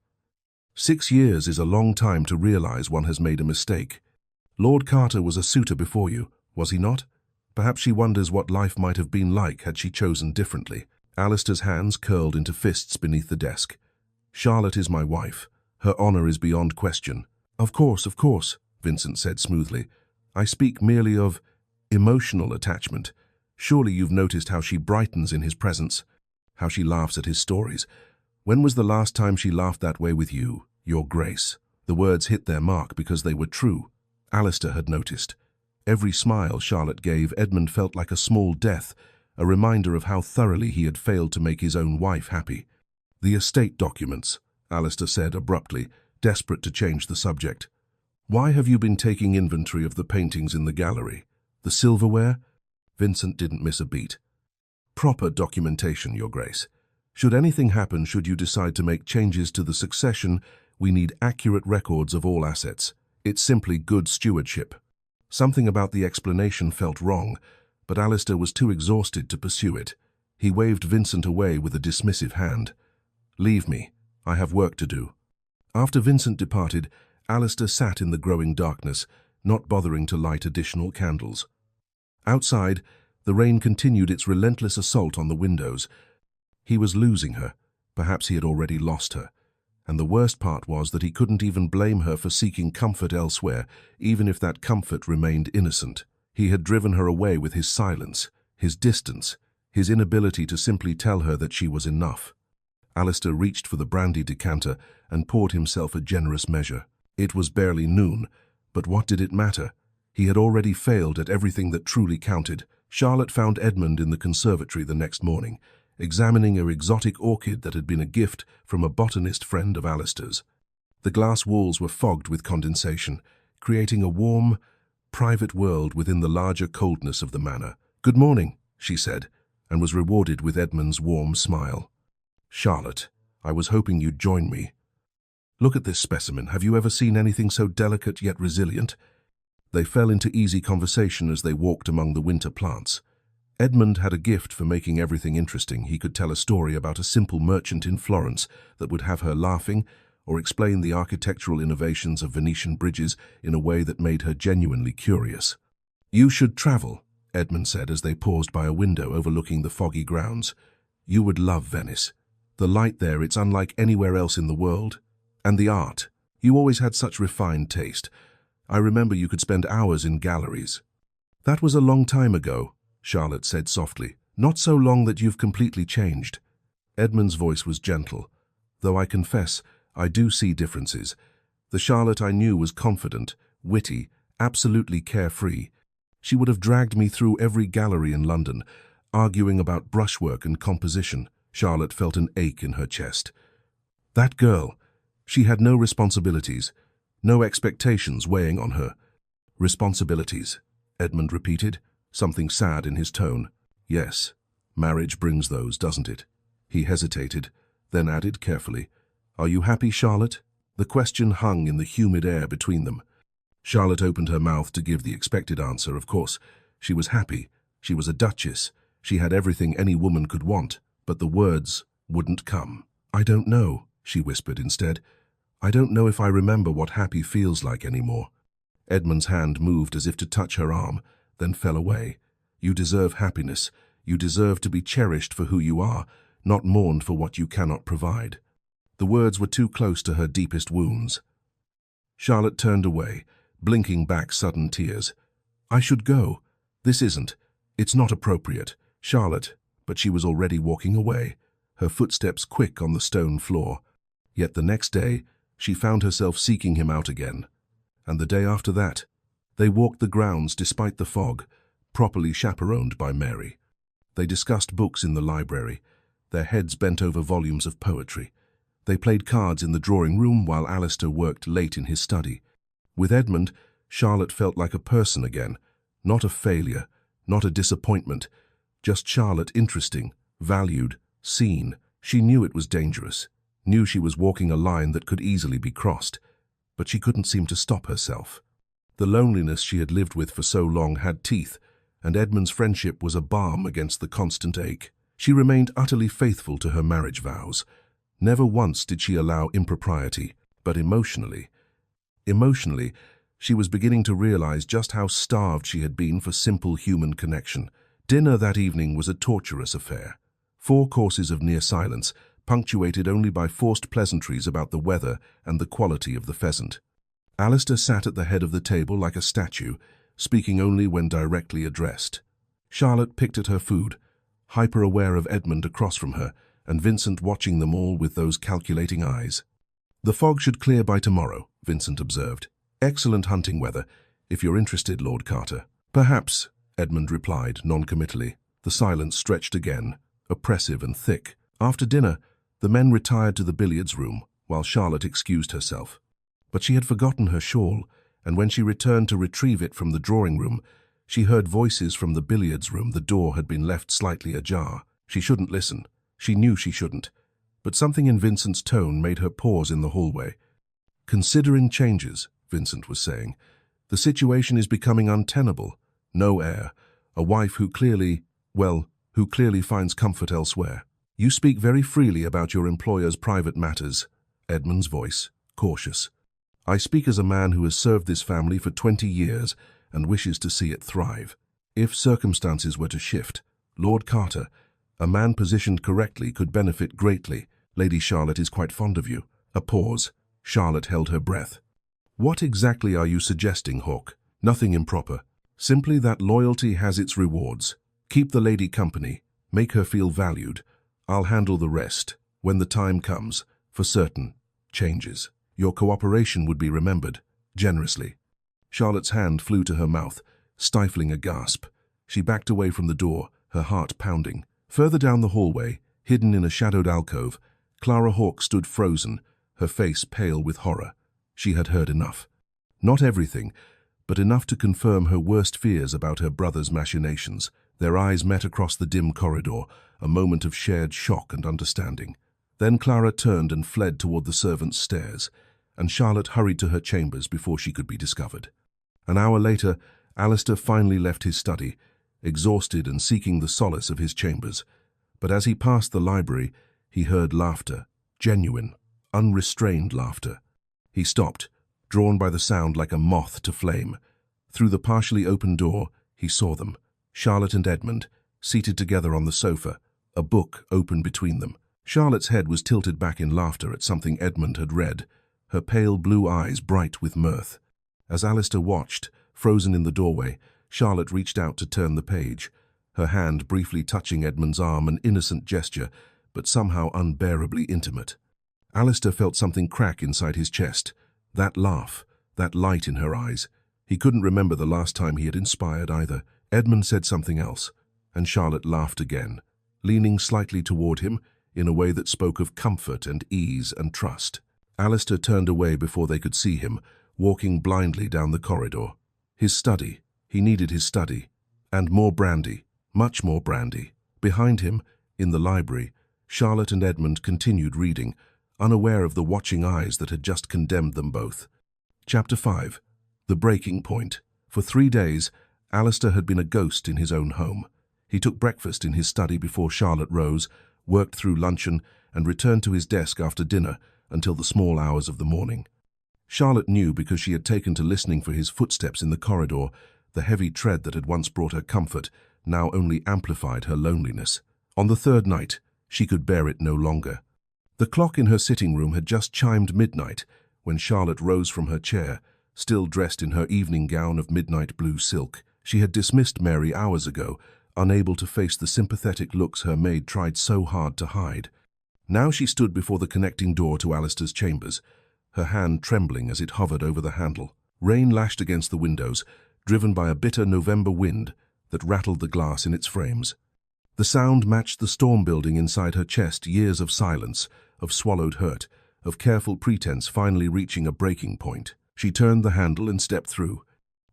6 years is a long time to realize one has made a mistake. Lord Carter was a suitor before you, was he not? Perhaps she wonders what life might have been like had she chosen differently. Alistair's hands curled into fists beneath the desk. "Charlotte is my wife. Her honor is beyond question." Of course," Vincent said smoothly. "I speak merely of emotional attachment. Surely you've noticed how she brightens in his presence, how she laughs at his stories. When was the last time she laughed that way with you, Your Grace?" The words hit their mark because they were true. Alistair had noticed. Every smile Charlotte gave Edmund felt like a small death, a reminder of how thoroughly he had failed to make his own wife happy. "The estate documents," Alistair said abruptly, desperate to change the subject. "Why have you been taking inventory of the paintings in the gallery? The silverware?" Vincent didn't miss a beat. "Proper documentation, Your Grace. Should anything happen, should you decide to make changes to the succession, we need accurate records of all assets. It's simply good stewardship. Something about the explanation felt wrong, but Alistair was too exhausted to pursue it. He waved Vincent away with a dismissive hand. "Leave me. I have work to do." After Vincent departed, Alistair sat in the growing darkness, not bothering to light additional candles. Outside, the rain continued its relentless assault on the windows. He was losing her. Perhaps he had already lost her. And the worst part was that he couldn't even blame her for seeking comfort elsewhere, even if that comfort remained innocent. He had driven her away with his silence, his distance, his inability to simply tell her that she was enough. Alistair reached for the brandy decanter and poured himself a generous measure. It was barely noon, but what did it matter? He had already failed at everything that truly counted. Charlotte found Edmund in the conservatory the next morning, examining an exotic orchid that had been a gift from a botanist friend of Alistair's. The glass walls were fogged with condensation, creating a warm, private world within the larger coldness of the manor. "Good morning," she said, and was rewarded with Edmund's warm smile. "Charlotte, I was hoping you'd join me. Look at this specimen. Have you ever seen anything so delicate yet resilient?" They fell into easy conversation as they walked among the winter plants. Edmund had a gift for making everything interesting. He could tell a story about a simple merchant in Florence that would have her laughing, or explain the architectural innovations of Venetian bridges in a way that made her genuinely curious. "You should travel," Edmund said as they paused by a window overlooking the foggy grounds. "You would love Venice. The light there, it's unlike anywhere else in the world. And the art. You always had such refined taste. I remember you could spend hours in galleries." "That was a long time ago," Charlotte said softly. "Not so long that you've completely changed." Edmund's voice was gentle, though I confess I do see differences. The Charlotte I knew was confident, witty, absolutely carefree. She would have dragged me through every gallery in London, arguing about brushwork and composition. Charlotte felt an ache in her chest. That girl, she had no responsibilities, no expectations weighing on her. "Responsibilities," Edmund repeated, something sad in his tone. "Yes, marriage brings those, doesn't it?" He hesitated, then added carefully, "Are you happy, Charlotte?" The question hung in the humid air between them. Charlotte opened her mouth to give the expected answer. Of course, she was happy. She was a duchess. She had everything any woman could want, but the words wouldn't come. "I don't know," she whispered instead. "I don't know if I remember what happy feels like anymore." Edmund's hand moved as if to touch her arm, then fell away. "You deserve happiness. You deserve to be cherished for who you are, not mourned for what you cannot provide." The words were too close to her deepest wounds. Charlotte turned away, blinking back sudden tears. "I should go. This isn't. It's not appropriate." Charlotte, but she was already walking away, her footsteps quick on the stone floor. Yet the next day, she found herself seeking him out again. And the day after that, they walked the grounds despite the fog, properly chaperoned by Mary. They discussed books in the library, their heads bent over volumes of poetry. They played cards in the drawing room while Alistair worked late in his study. With Edmund, Charlotte felt like a person again, not a failure, not a disappointment, just Charlotte, interesting, valued, seen. She knew it was dangerous, knew she was walking a line that could easily be crossed, but she couldn't seem to stop herself. The loneliness she had lived with for so long had teeth, and Edmund's friendship was a balm against the constant ache. She remained utterly faithful to her marriage vows. Never once did she allow impropriety, but emotionally, she was beginning to realize just how starved she had been for simple human connection. Dinner that evening was a torturous affair. 4 courses of near silence, punctuated only by forced pleasantries about the weather and the quality of the pheasant. Alistair sat at the head of the table like a statue, speaking only when directly addressed. Charlotte picked at her food, hyper-aware of Edmund across from her, and Vincent watching them all with those calculating eyes. "The fog should clear by tomorrow," Vincent observed. "Excellent hunting weather, if you're interested, Lord Carter." "Perhaps," Edmund replied noncommittally. The silence stretched again, oppressive and thick. After dinner, the men retired to the billiards room, while Charlotte excused herself. But she had forgotten her shawl, and when she returned to retrieve it from the drawing room, she heard voices from the billiards room. The door had been left slightly ajar. She shouldn't listen. She knew she shouldn't, but something in Vincent's tone made her pause in the hallway. "Considering changes," Vincent was saying. "The situation is becoming untenable. No heir. A wife who clearly finds comfort elsewhere. You speak very freely about your employer's private matters." Edmund's voice, cautious. "I speak as a man who has served this family for 20 years and wishes to see it thrive. If circumstances were to shift, Lord Carter, a man positioned correctly, could benefit greatly. Lady Charlotte is quite fond of you." A pause. Charlotte held her breath. "What exactly are you suggesting, Hawke?" "Nothing improper. Simply that loyalty has its rewards. Keep the lady company. Make her feel valued. I'll handle the rest, when the time comes, for certain changes. Your cooperation would be remembered, generously." Charlotte's hand flew to her mouth, stifling a gasp. She backed away from the door, her heart pounding. Further down the hallway, hidden in a shadowed alcove, Clara Hawke stood frozen, her face pale with horror. She had heard enough. Not everything, but enough to confirm her worst fears about her brother's machinations. Their eyes met across the dim corridor, a moment of shared shock and understanding. Then Clara turned and fled toward the servants' stairs, and Charlotte hurried to her chambers before she could be discovered. An hour later, Alistair finally left his study, exhausted and seeking the solace of his chambers. But as he passed the library, he heard laughter, genuine, unrestrained laughter. He stopped, drawn by the sound like a moth to flame. Through the partially open door, he saw them, Charlotte and Edmund, seated together on the sofa, a book open between them. Charlotte's head was tilted back in laughter at something Edmund had read, her pale blue eyes bright with mirth. As Alistair watched, frozen in the doorway, Charlotte reached out to turn the page, her hand briefly touching Edmund's arm, an innocent gesture, but somehow unbearably intimate. Alistair felt something crack inside his chest. That laugh, that light in her eyes. He couldn't remember the last time he had inspired either. Edmund said something else, and Charlotte laughed again, leaning slightly toward him in a way that spoke of comfort and ease and trust. Alistair turned away before they could see him, walking blindly down the corridor. His study. He needed his study. And more brandy, much more brandy. Behind him, in the library, Charlotte and Edmund continued reading, unaware of the watching eyes that had just condemned them both. Chapter 5. The Breaking Point. For 3 days, Alistair had been a ghost in his own home. He took breakfast in his study before Charlotte rose, worked through luncheon, and returned to his desk after dinner until the small hours of the morning. Charlotte knew because she had taken to listening for his footsteps in the corridor. The heavy tread that had once brought her comfort now only amplified her loneliness. On the third night, she could bear it no longer. The clock in her sitting room had just chimed midnight when Charlotte rose from her chair, still dressed in her evening gown of midnight blue silk. She had dismissed Mary hours ago, unable to face the sympathetic looks her maid tried so hard to hide. Now she stood before the connecting door to Alistair's chambers, her hand trembling as it hovered over the handle. Rain lashed against the windows, driven by a bitter November wind that rattled the glass in its frames. The sound matched the storm building inside her chest, years of silence, of swallowed hurt, of careful pretense finally reaching a breaking point. She turned the handle and stepped through.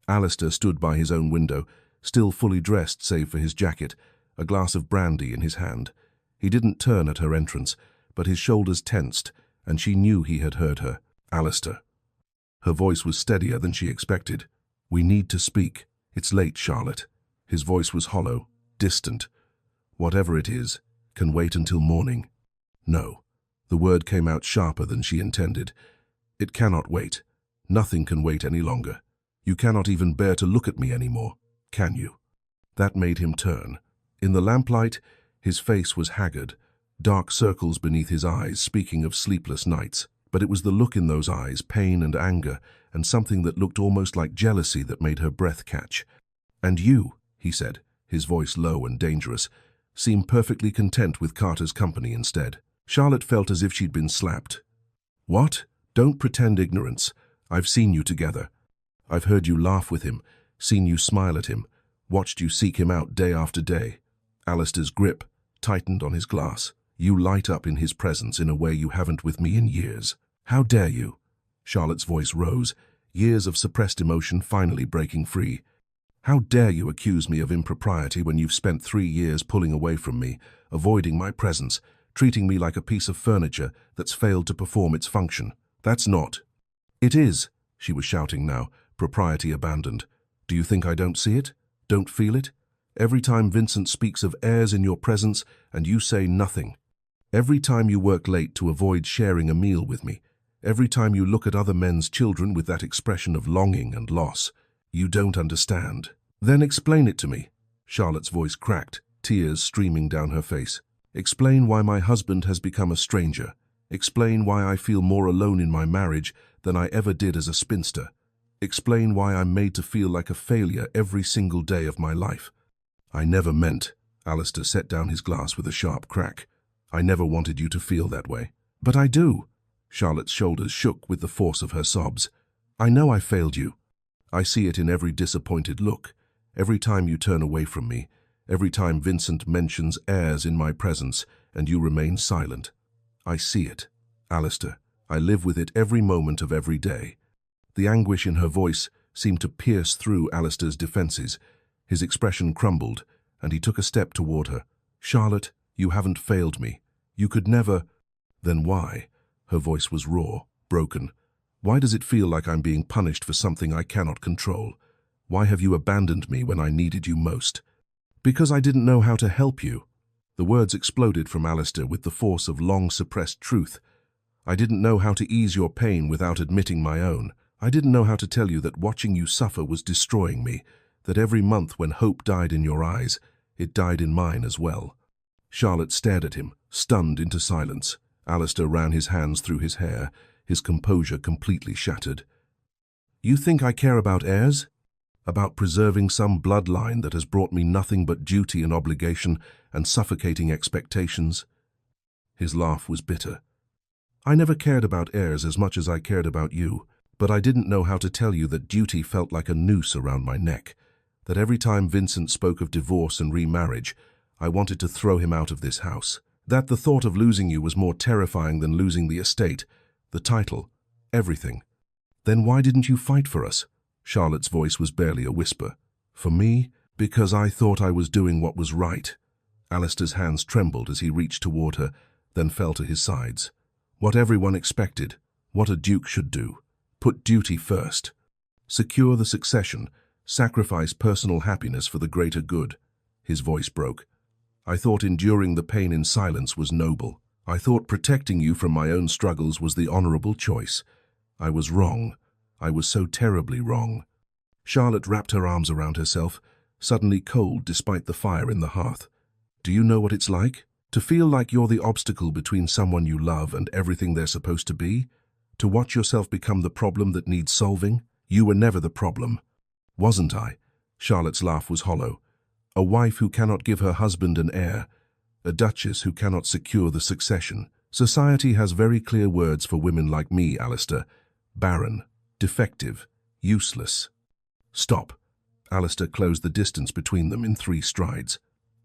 Alistair stood by his own window, still fully dressed save for his jacket, a glass of brandy in his hand. He didn't turn at her entrance, but his shoulders tensed, and she knew he had heard her. "Alistair." Her voice was steadier than she expected. "We need to speak. It's late, Charlotte." His voice was hollow, distant. "Whatever it is, can wait until morning." "No." The word came out sharper than she intended. "It cannot wait. Nothing can wait any longer. You cannot even bear to look at me anymore, can you?" That made him turn. In the lamplight, his face was haggard, dark circles beneath his eyes speaking of sleepless nights. But it was the look in those eyes, pain and anger, and something that looked almost like jealousy that made her breath catch. "And you," he said, his voice low and dangerous, seemed perfectly content with Carter's company instead. Charlotte felt as if she'd been slapped. "What? Don't pretend ignorance. I've seen you together. I've heard you laugh with him, seen you smile at him, watched you seek him out day after day." Alistair's grip tightened on his glass. "You light up in his presence in a way you haven't with me in years." "How dare you?" Charlotte's voice rose, years of suppressed emotion finally breaking free. "How dare you accuse me of impropriety when you've spent 3 years pulling away from me, avoiding my presence, treating me like a piece of furniture that's failed to perform its function. That's not. It is, she was shouting now, propriety abandoned. Do you think I don't see it? Don't feel it? Every time Vincent speaks of heirs in your presence and you say nothing. Every time you work late to avoid sharing a meal with me. Every time you look at other men's children with that expression of longing and loss. You don't understand. Then explain it to me. Charlotte's voice cracked, tears streaming down her face. Explain why my husband has become a stranger. Explain why I feel more alone in my marriage than I ever did as a spinster. Explain why I'm made to feel like a failure every single day of my life. I never meant, Alistair set down his glass with a sharp crack. I never wanted you to feel that way. But I do. Charlotte's shoulders shook with the force of her sobs. I know I failed you. I see it in every disappointed look, every time you turn away from me, every time Vincent mentions heirs in my presence and you remain silent. I see it. Alistair, I live with it every moment of every day. The anguish in her voice seemed to pierce through Alistair's defenses. His expression crumbled, and he took a step toward her. Charlotte, you haven't failed me. You could never... Then why? Her voice was raw, broken. Why does it feel like I'm being punished for something I cannot control? Why have you abandoned me when I needed you most? Because I didn't know how to help you. The words exploded from Alistair with the force of long-suppressed truth. I didn't know how to ease your pain without admitting my own. I didn't know how to tell you that watching you suffer was destroying me, that every month when hope died in your eyes, it died in mine as well. Charlotte stared at him, stunned into silence. Alistair ran his hands through his hair, his composure completely shattered. You think I care about heirs? About preserving some bloodline that has brought me nothing but duty and obligation and suffocating expectations? His laugh was bitter. I never cared about heirs as much as I cared about you, but I didn't know how to tell you that duty felt like a noose around my neck, that every time Vincent spoke of divorce and remarriage, I wanted to throw him out of this house, that the thought of losing you was more terrifying than losing the estate, the title, everything. Then why didn't you fight for us? Charlotte's voice was barely a whisper. For me? Because I thought I was doing what was right. Alistair's hands trembled as he reached toward her, then fell to his sides. What everyone expected, what a duke should do. Put duty first. Secure the succession, sacrifice personal happiness for the greater good. His voice broke. I thought enduring the pain in silence was noble. I thought protecting you from my own struggles was the honorable choice. I was wrong. I was so terribly wrong. Charlotte wrapped her arms around herself, suddenly cold despite the fire in the hearth. Do you know what it's like? To feel like you're the obstacle between someone you love and everything they're supposed to be? To watch yourself become the problem that needs solving? You were never the problem. Wasn't I? Charlotte's laugh was hollow. A wife who cannot give her husband an heir. A duchess who cannot secure the succession. Society has very clear words for women like me, Alistair. Barren, defective, useless. Stop. Alistair closed the distance between them in 3 strides.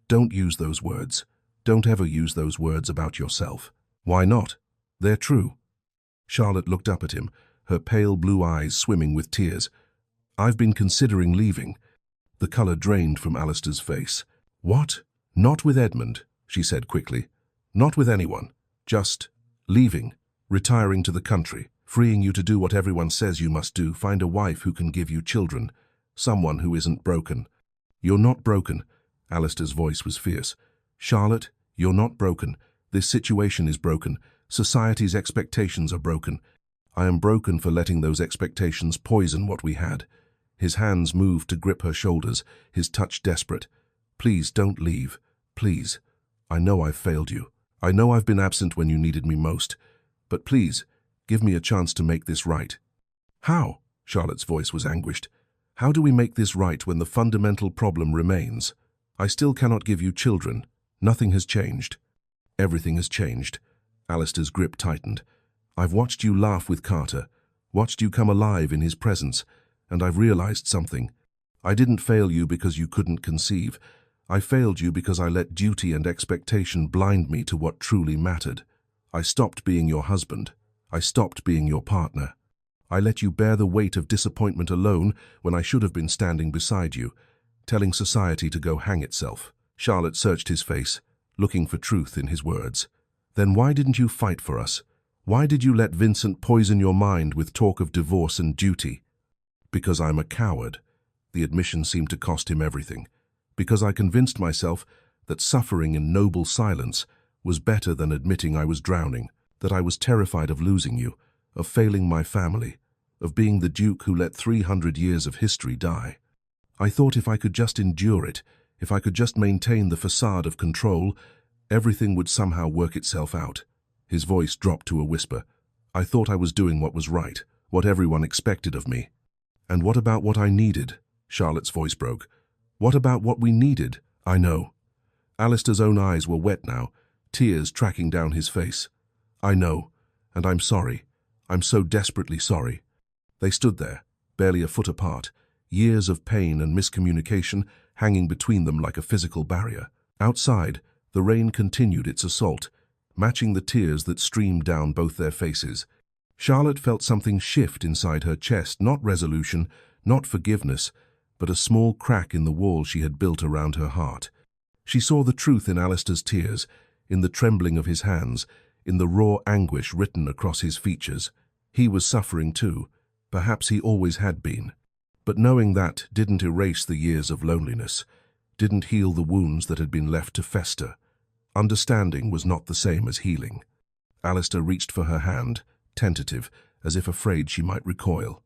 Don't use those words. Don't ever use those words about yourself. Why not? They're true. Charlotte looked up at him, her pale blue eyes swimming with tears. I've been considering leaving. The colour drained from Alistair's face. What? Not with Edmund, she said quickly. Not with anyone. Just leaving, retiring to the country, freeing you to do what everyone says you must do, find a wife who can give you children, someone who isn't broken. You're not broken. Alistair's voice was fierce. Charlotte, you're not broken. This situation is broken. Society's expectations are broken. I am broken for letting those expectations poison what we had. His hands moved to grip her shoulders, his touch desperate. Please don't leave. Please. I know I've failed you. I know I've been absent when you needed me most. But please, give me a chance to make this right. How? Charlotte's voice was anguished. How do we make this right when the fundamental problem remains? I still cannot give you children. Nothing has changed. Everything has changed. Alistair's grip tightened. I've watched you laugh with Carter, watched you come alive in his presence, and I've realized something. I didn't fail you because you couldn't conceive. I failed you because I let duty and expectation blind me to what truly mattered. I stopped being your husband. I stopped being your partner. I let you bear the weight of disappointment alone when I should have been standing beside you, telling society to go hang itself. Charlotte searched his face, looking for truth in his words. "Then why didn't you fight for us? Why did you let Vincent poison your mind with talk of divorce and duty?" "Because I'm a coward." The admission seemed to cost him everything. "Because I convinced myself that suffering in noble silence was better than admitting I was drowning, that I was terrified of losing you, of failing my family, of being the Duke who let 300 years of history die. I thought if I could just endure it, if I could just maintain the facade of control, everything would somehow work itself out." His voice dropped to a whisper. "I thought I was doing what was right, what everyone expected of me." "And what about what I needed?" Charlotte's voice broke. "What about what we needed?" "I know." Alistair's own eyes were wet now, tears tracking down his face. "I know, and I'm sorry. I'm so desperately sorry." They stood there, barely a foot apart, years of pain and miscommunication hanging between them like a physical barrier. Outside, the rain continued its assault, matching the tears that streamed down both their faces. Charlotte felt something shift inside her chest, not resolution, not forgiveness, but a small crack in the wall she had built around her heart. She saw the truth in Alistair's tears, in the trembling of his hands, in the raw anguish written across his features. He was suffering too. Perhaps he always had been. But knowing that didn't erase the years of loneliness, didn't heal the wounds that had been left to fester. Understanding was not the same as healing. Alistair reached for her hand, tentative, as if afraid she might recoil.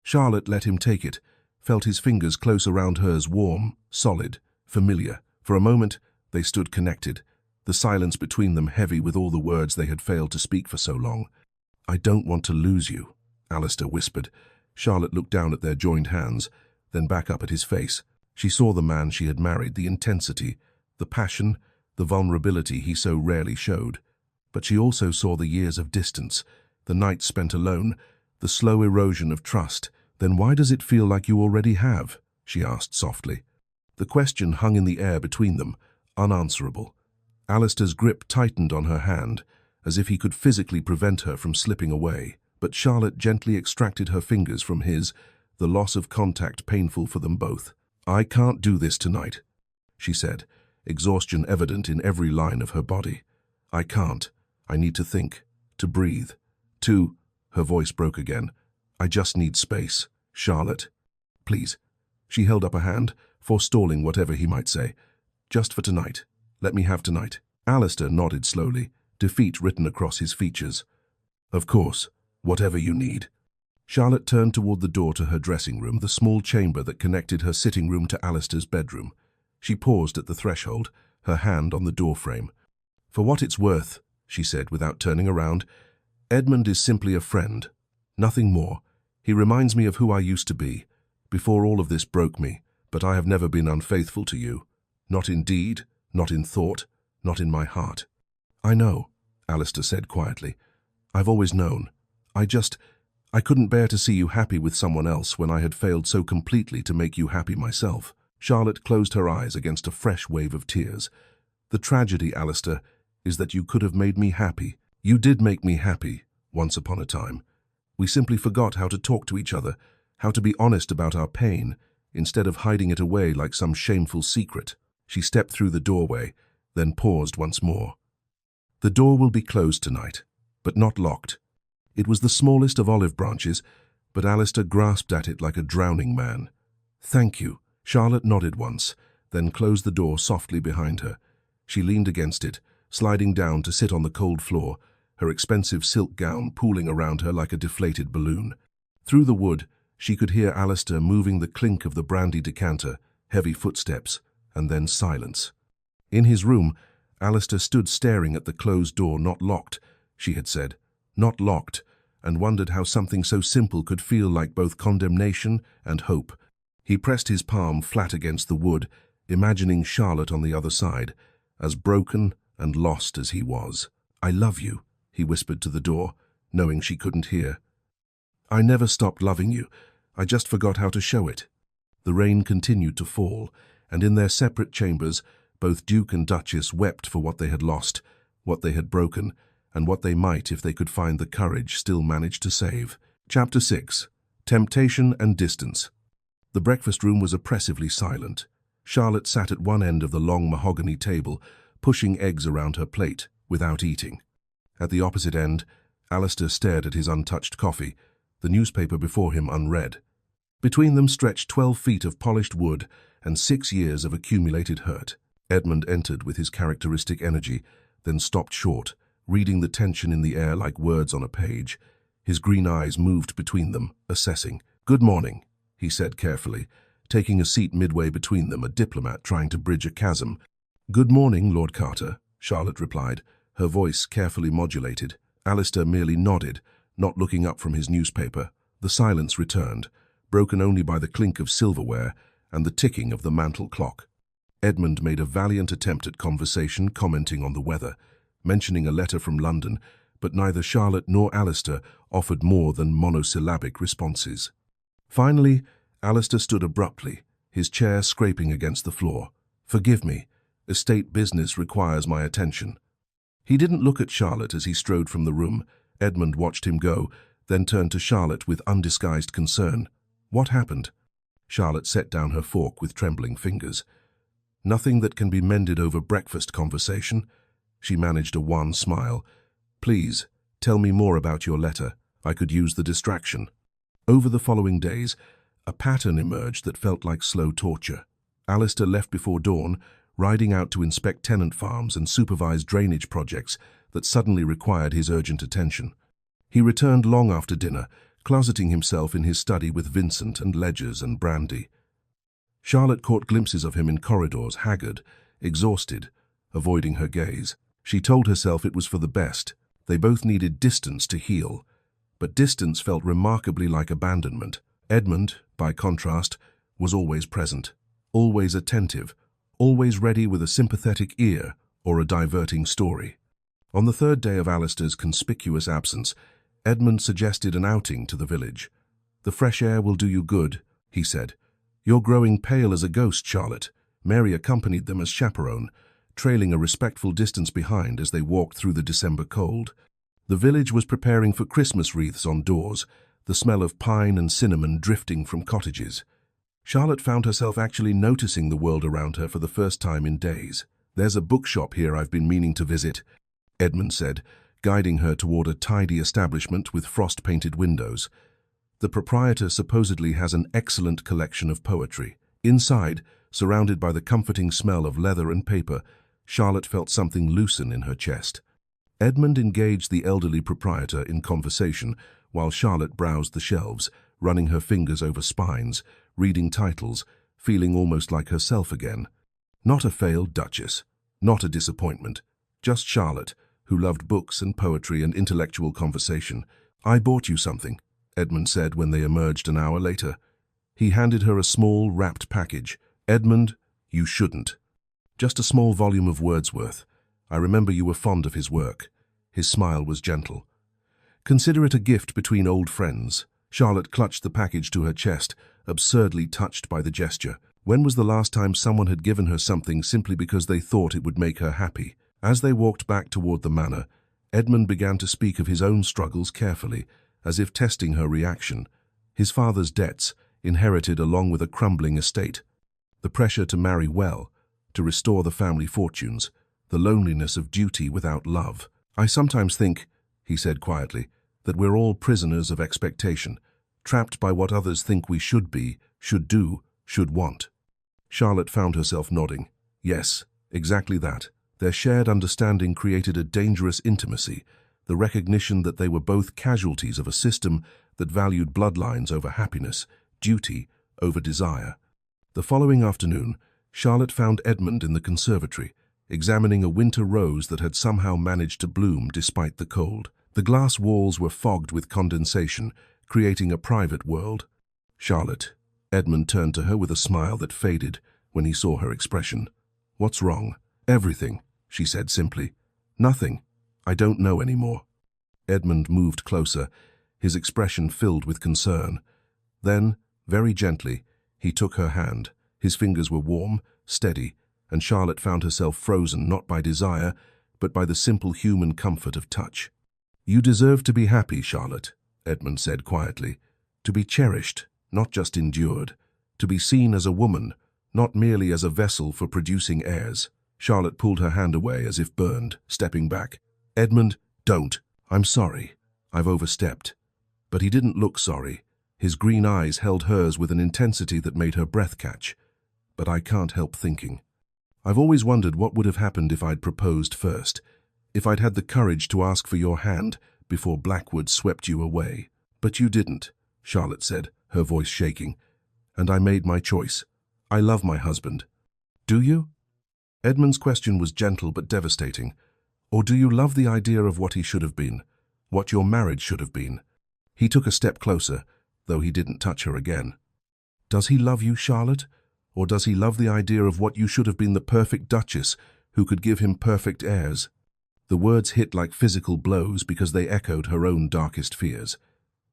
Charlotte let him take it, felt his fingers close around hers, warm, solid, familiar. For a moment, they stood connected, the silence between them heavy with all the words they had failed to speak for so long. "I don't want to lose you," Alistair whispered. Charlotte looked down at their joined hands, then back up at his face. She saw the man she had married, the intensity, the passion, the vulnerability he so rarely showed. But she also saw the years of distance, the nights spent alone, the slow erosion of trust. "Then why does it feel like you already have?" she asked softly. The question hung in the air between them, unanswerable. Alistair's grip tightened on her hand, as if he could physically prevent her from slipping away. But Charlotte gently extracted her fingers from his, the loss of contact painful for them both. "I can't do this tonight," she said, exhaustion evident in every line of her body. "I can't. I need to think, to breathe, to—" Her voice broke again. "I just need space. Charlotte, please." She held up a hand, forestalling whatever he might say. "Just for tonight. Let me have tonight." Alistair nodded slowly, defeat written across his features. "Of course. Whatever you need." Charlotte turned toward the door to her dressing room, the small chamber that connected her sitting room to Alistair's bedroom. She paused at the threshold, her hand on the doorframe. "For what it's worth," she said without turning around, "Edmund is simply a friend. Nothing more. He reminds me of who I used to be, before all of this broke me, but I have never been unfaithful to you. Not in deed, not in thought, not in my heart." "I know," Alistair said quietly. "I've always known. I couldn't bear to see you happy with someone else when I had failed so completely to make you happy myself." Charlotte closed her eyes against a fresh wave of tears. "The tragedy, Alistair, is that you could have made me happy. You did make me happy, once upon a time. We simply forgot how to talk to each other, how to be honest about our pain, instead of hiding it away like some shameful secret." She stepped through the doorway, then paused once more. "The door will be closed tonight, but not locked." It was the smallest of olive branches, but Alistair grasped at it like a drowning man. "Thank you." Charlotte nodded once, then closed the door softly behind her. She leaned against it, sliding down to sit on the cold floor, her expensive silk gown pooling around her like a deflated balloon. Through the wood, she could hear Alistair moving the clink of the brandy decanter, heavy footsteps, and then silence. In his room, Alistair stood staring at the closed door. "Not locked," she had said. "Not locked," and wondered how something so simple could feel like both condemnation and hope. He pressed his palm flat against the wood, imagining Charlotte on the other side, as broken and lost as he was. "I love you," he whispered to the door, knowing she couldn't hear. "I never stopped loving you. I just forgot how to show it." The rain continued to fall, and in their separate chambers, both Duke and Duchess wept for what they had lost, what they had broken, and what they might, if they could find the courage, still manage to save. Chapter 6. Temptation and Distance. The breakfast room was oppressively silent. Charlotte sat at one end of the long mahogany table, pushing eggs around her plate without eating. At the opposite end, Alistair stared at his untouched coffee, the newspaper before him unread. Between them stretched 12 feet of polished wood and 6 years of accumulated hurt. Edmund entered with his characteristic energy, then stopped short, reading the tension in the air like words on a page. His green eyes moved between them, assessing. "Good morning," he said carefully, taking a seat midway between them, a diplomat trying to bridge a chasm. "Good morning, Lord Carter," Charlotte replied, her voice carefully modulated. Alistair merely nodded, not looking up from his newspaper. The silence returned, broken only by the clink of silverware and the ticking of the mantel clock. Edmund made a valiant attempt at conversation, commenting on the weather, mentioning a letter from London, but neither Charlotte nor Alistair offered more than monosyllabic responses. Finally, Alistair stood abruptly, his chair scraping against the floor. "Forgive me. Estate business requires my attention." He didn't look at Charlotte as he strode from the room. Edmund watched him go, then turned to Charlotte with undisguised concern. "What happened?" Charlotte set down her fork with trembling fingers. "Nothing that can be mended over breakfast conversation." She managed a wan smile. "Please, tell me more about your letter. I could use the distraction." Over the following days, a pattern emerged that felt like slow torture. Alistair left before dawn, riding out to inspect tenant farms and supervise drainage projects that suddenly required his urgent attention. He returned long after dinner, closeting himself in his study with Vincent and ledgers and brandy. Charlotte caught glimpses of him in corridors, haggard, exhausted, avoiding her gaze. She told herself it was for the best. They both needed distance to heal. But distance felt remarkably like abandonment. Edmund, by contrast, was always present, always attentive, always ready with a sympathetic ear or a diverting story. On the third day of Alistair's conspicuous absence, Edmund suggested an outing to the village. "The fresh air will do you good," he said. "You're growing pale as a ghost, Charlotte." Mary accompanied them as chaperone, trailing a respectful distance behind as they walked through the December cold. The village was preparing for Christmas wreaths on doors, the smell of pine and cinnamon drifting from cottages. Charlotte found herself actually noticing the world around her for the first time in days. "There's a bookshop here I've been meaning to visit," Edmund said, guiding her toward a tidy establishment with frost-painted windows. "The proprietor supposedly has an excellent collection of poetry." Inside, surrounded by the comforting smell of leather and paper, Charlotte felt something loosen in her chest. Edmund engaged the elderly proprietor in conversation while Charlotte browsed the shelves, running her fingers over spines, reading titles, feeling almost like herself again. Not a failed Duchess, not a disappointment, just Charlotte, who loved books and poetry and intellectual conversation. "I bought you something," Edmund said when they emerged an hour later. He handed her a small, wrapped package. "Edmund, you shouldn't." "Just a small volume of Wordsworth. I remember you were fond of his work." His smile was gentle. "Consider it a gift between old friends." Charlotte clutched the package to her chest, absurdly touched by the gesture. When was the last time someone had given her something simply because they thought it would make her happy? As they walked back toward the manor, Edmund began to speak of his own struggles carefully, as if testing her reaction. His father's debts, inherited along with a crumbling estate. The pressure to marry well, to restore the family fortunes. The loneliness of duty without love. "I sometimes think," he said quietly, "that we're all prisoners of expectation, trapped by what others think we should be, should do, should want." Charlotte found herself nodding. Yes, exactly that. Their shared understanding created a dangerous intimacy, the recognition that they were both casualties of a system that valued bloodlines over happiness, duty over desire. The following afternoon, Charlotte found Edmund in the conservatory, examining a winter rose that had somehow managed to bloom despite the cold. The glass walls were fogged with condensation, creating a private world. "Charlotte," Edmund turned to her with a smile that faded when he saw her expression. "What's wrong?" "Everything," she said simply. "Nothing. I don't know anymore." Edmund moved closer, his expression filled with concern. Then, very gently, he took her hand. His fingers were warm, steady, and Charlotte found herself frozen not by desire, but by the simple human comfort of touch. "You deserve to be happy, Charlotte," Edmund said quietly. "To be cherished, not just endured. To be seen as a woman, not merely as a vessel for producing heirs." Charlotte pulled her hand away as if burned, stepping back. "Edmund, don't. I'm sorry. I've overstepped." But he didn't look sorry. His green eyes held hers with an intensity that made her breath catch. "But I can't help thinking. I've always wondered what would have happened if I'd proposed first, if I'd had the courage to ask for your hand before Blackwood swept you away. But you didn't," Charlotte said, her voice shaking. "And I made my choice. I love my husband." "Do you?" Edmund's question was gentle but devastating. "Or do you love the idea of what he should have been, what your marriage should have been?" He took a step closer, though he didn't touch her again. "Does he love you, Charlotte? Or does he love the idea of what you should have been, the perfect Duchess who could give him perfect heirs?" The words hit like physical blows because they echoed her own darkest fears.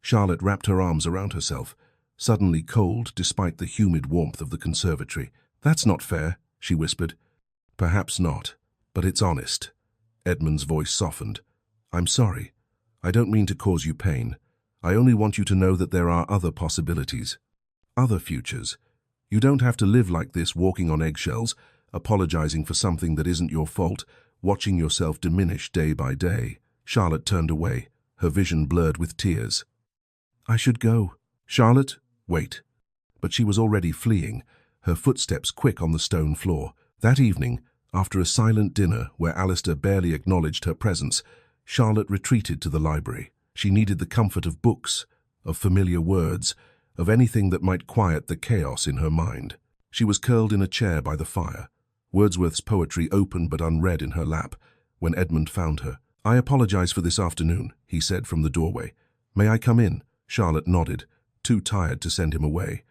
Charlotte wrapped her arms around herself, suddenly cold despite the humid warmth of the conservatory. "That's not fair," she whispered. "Perhaps not, but it's honest." Edmund's voice softened. "I'm sorry. I don't mean to cause you pain. I only want you to know that there are other possibilities, other futures. You don't have to live like this, walking on eggshells, apologizing for something that isn't your fault, watching yourself diminish day by day." Charlotte turned away, her vision blurred with tears. "I should go." "Charlotte, wait." But she was already fleeing, her footsteps quick on the stone floor. That evening, after a silent dinner where Alistair barely acknowledged her presence, Charlotte retreated to the library. She needed the comfort of books, of familiar words, of anything that might quiet the chaos in her mind. She was curled in a chair by the fire, Wordsworth's poetry open but unread in her lap, when Edmund found her. "I apologize for this afternoon," he said from the doorway. "May I come in?" Charlotte nodded, too tired to send him away.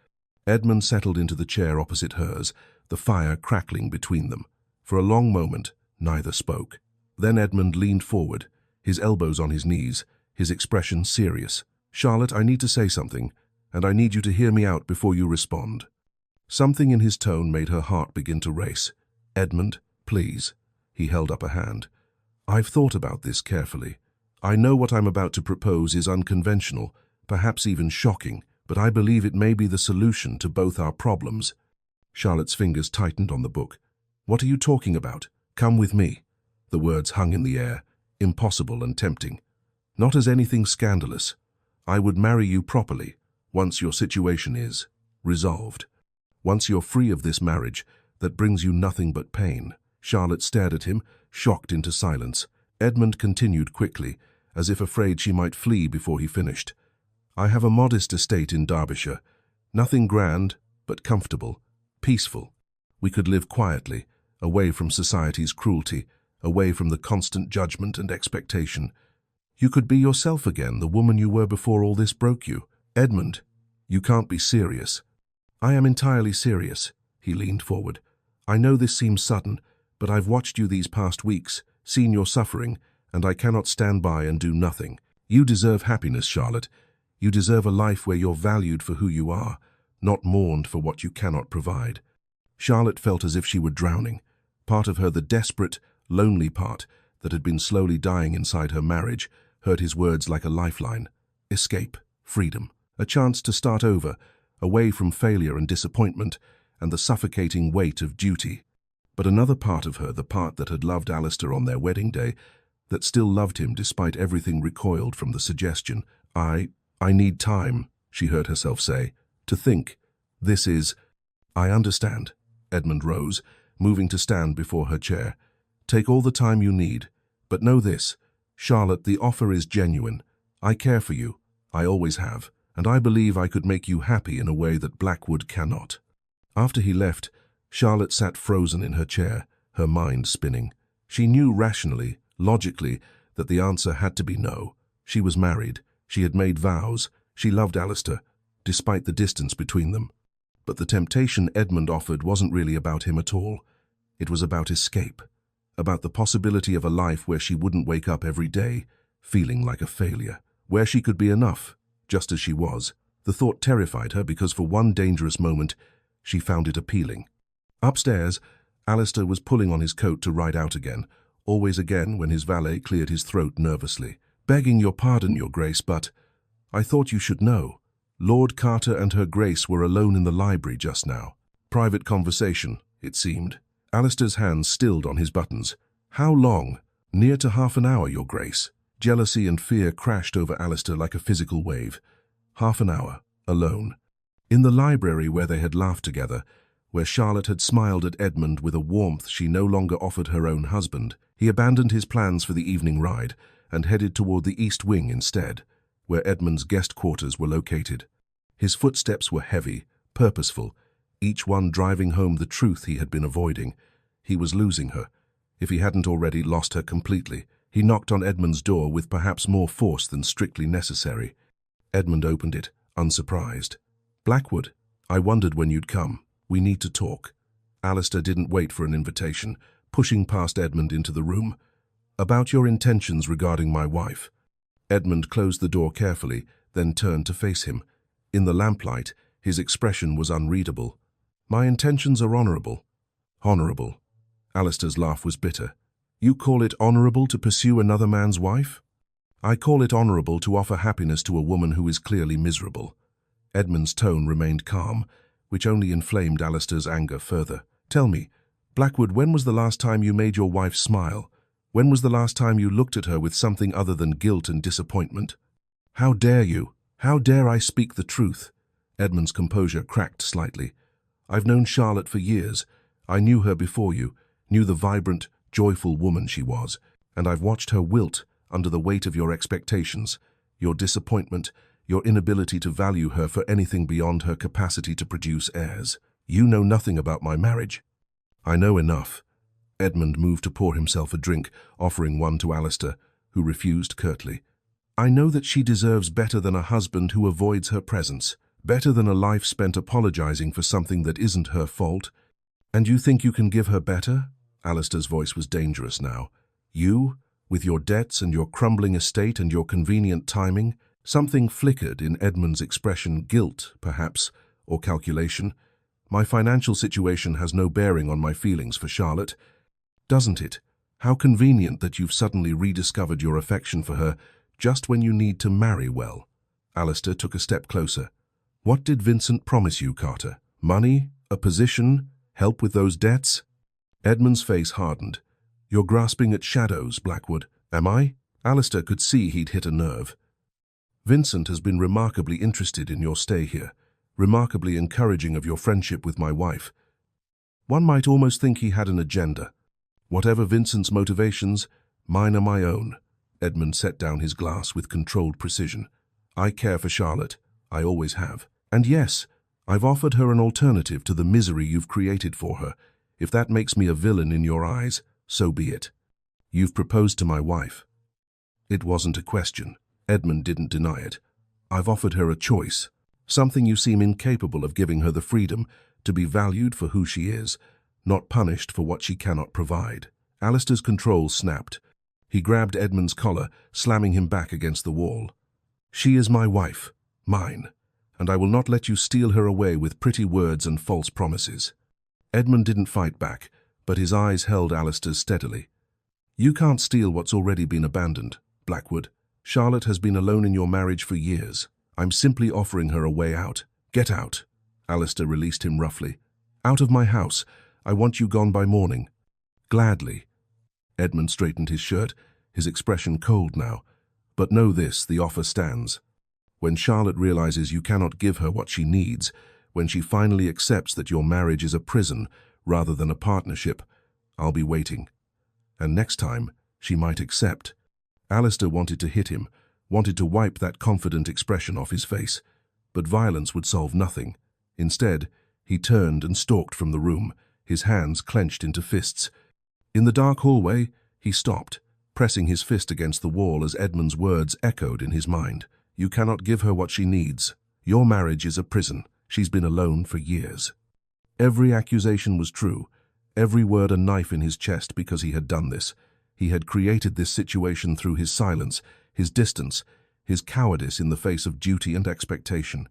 Edmund settled into the chair opposite hers, the fire crackling between them. For a long moment, neither spoke. Then Edmund leaned forward, his elbows on his knees, his expression serious. "Charlotte, I need to say something, and I need you to hear me out before you respond." Something in his tone made her heart begin to race. "Edmund, please." He held up a hand. "I've thought about this carefully. I know what I'm about to propose is unconventional, perhaps even shocking, but I believe it may be the solution to both our problems." Charlotte's fingers tightened on the book. "What are you talking about? Come with me." The words hung in the air, impossible and tempting. "Not as anything scandalous. I would marry you properly, once your situation is resolved. Once you're free of this marriage that brings you nothing but pain." Charlotte stared at him, shocked into silence. Edmund continued quickly, as if afraid she might flee before he finished. "I have a modest estate in Derbyshire. Nothing grand, but comfortable, peaceful. We could live quietly, away from society's cruelty, away from the constant judgment and expectation. You could be yourself again, the woman you were before all this broke you." "Edmund, you can't be serious." "I am entirely serious." He leaned forward. "I know this seems sudden, but I've watched you these past weeks, seen your suffering, and I cannot stand by and do nothing. You deserve happiness, Charlotte. You deserve a life where you're valued for who you are, not mourned for what you cannot provide." Charlotte felt as if she were drowning. Part of her, the desperate, lonely part that had been slowly dying inside her marriage, heard his words like a lifeline. Escape, freedom, a chance to start over, away from failure and disappointment and the suffocating weight of duty. But another part of her, the part that had loved Alistair on their wedding day, that still loved him despite everything, recoiled from the suggestion. I need time," she heard herself say, "to think. This is—" "I understand." Edmund rose, moving to stand before her chair. "Take all the time you need. But know this, Charlotte, the offer is genuine. I care for you. I always have. And I believe I could make you happy in a way that Blackwood cannot." After he left, Charlotte sat frozen in her chair, her mind spinning. She knew rationally, logically, that the answer had to be no. She was married. She had made vows. She loved Alistair, despite the distance between them. But the temptation Edmund offered wasn't really about him at all. It was about escape, about the possibility of a life where she wouldn't wake up every day feeling like a failure, where she could be enough, just as she was. The thought terrified her because for one dangerous moment, she found it appealing. Upstairs, Alistair was pulling on his coat to ride out again, always again when his valet cleared his throat nervously. "Begging your pardon, Your Grace, but I thought you should know. Lord Carter and Her Grace were alone in the library just now. Private conversation, it seemed." Alistair's hands stilled on his buttons. How long? Near to half an hour, Your Grace. Jealousy and fear crashed over Alistair like a physical wave. Half an hour, alone. In the library where they had laughed together, where Charlotte had smiled at Edmund with a warmth she no longer offered her own husband, he abandoned his plans for the evening ride and headed toward the East Wing instead, where Edmund's guest quarters were located. His footsteps were heavy, purposeful, each one driving home the truth he had been avoiding. He was losing her, if he hadn't already lost her completely. He knocked on Edmund's door with perhaps more force than strictly necessary. Edmund opened it, unsurprised. "Blackwood, I wondered when you'd come. We need to talk." Alistair didn't wait for an invitation, pushing past Edmund into the room. "About your intentions regarding my wife." Edmund closed the door carefully, then turned to face him. In the lamplight, his expression was unreadable. "My intentions are honorable." "Honorable?" Alistair's laugh was bitter. "You call it honorable to pursue another man's wife?" "I call it honorable to offer happiness to a woman who is clearly miserable." Edmund's tone remained calm, which only inflamed Alistair's anger further. "Tell me, Blackwood, when was the last time you made your wife smile? When was the last time you looked at her with something other than guilt and disappointment?" "How dare you? How dare I speak the truth?" Edmund's composure cracked slightly. "I've known Charlotte for years. I knew her before you, knew the vibrant, joyful woman she was, and I've watched her wilt under the weight of your expectations, your disappointment, your inability to value her for anything beyond her capacity to produce heirs. You know nothing about my marriage." "I know enough." Edmund moved to pour himself a drink, offering one to Alistair, who refused curtly. "I know that she deserves better than a husband who avoids her presence, better than a life spent apologizing for something that isn't her fault. And you think you can give her better?" Alistair's voice was dangerous now. "You, with your debts and your crumbling estate and your convenient timing?" Something flickered in Edmund's expression, guilt, perhaps, or calculation. "My financial situation has no bearing on my feelings for Charlotte." "Doesn't it? How convenient that you've suddenly rediscovered your affection for her just when you need to marry well." Alistair took a step closer. "What did Vincent promise you, Carter? Money? A position? Help with those debts?" Edmund's face hardened. "You're grasping at shadows, Blackwood." "Am I?" Alistair could see he'd hit a nerve. "Vincent has been remarkably interested in your stay here, remarkably encouraging of your friendship with my wife. One might almost think he had an agenda. Whatever Vincent's motivations, mine are my own." Edmund set down his glass with controlled precision. "I care for Charlotte. I always have. And yes, I've offered her an alternative to the misery you've created for her. If that makes me a villain in your eyes, so be it. You've proposed to my wife." It wasn't a question. Edmund didn't deny it. "I've offered her a choice, something you seem incapable of giving her the freedom to be valued for who she is, not punished for what she cannot provide." Alistair's control snapped. He grabbed Edmund's collar, slamming him back against the wall. "She is my wife, mine, and I will not let you steal her away with pretty words and false promises." Edmund didn't fight back, but his eyes held Alistair's steadily. "You can't steal what's already been abandoned, Blackwood. Charlotte has been alone in your marriage for years. I'm simply offering her a way out. Get out." Alistair released him roughly. "Out of my house. I want you gone by morning." "Gladly." Edmund straightened his shirt, his expression cold now. "But know this, the offer stands. When Charlotte realizes you cannot give her what she needs, when she finally accepts that your marriage is a prison rather than a partnership, I'll be waiting. And next time, she might accept." Alistair wanted to hit him, wanted to wipe that confident expression off his face, but violence would solve nothing. Instead, he turned and stalked from the room, his hands clenched into fists. In the dark hallway, he stopped, pressing his fist against the wall as Edmund's words echoed in his mind. "You cannot give her what she needs. Your marriage is a prison. She's been alone for years." Every accusation was true, every word a knife in his chest because he had done this. He had created this situation through his silence, his distance, his cowardice in the face of duty and expectation.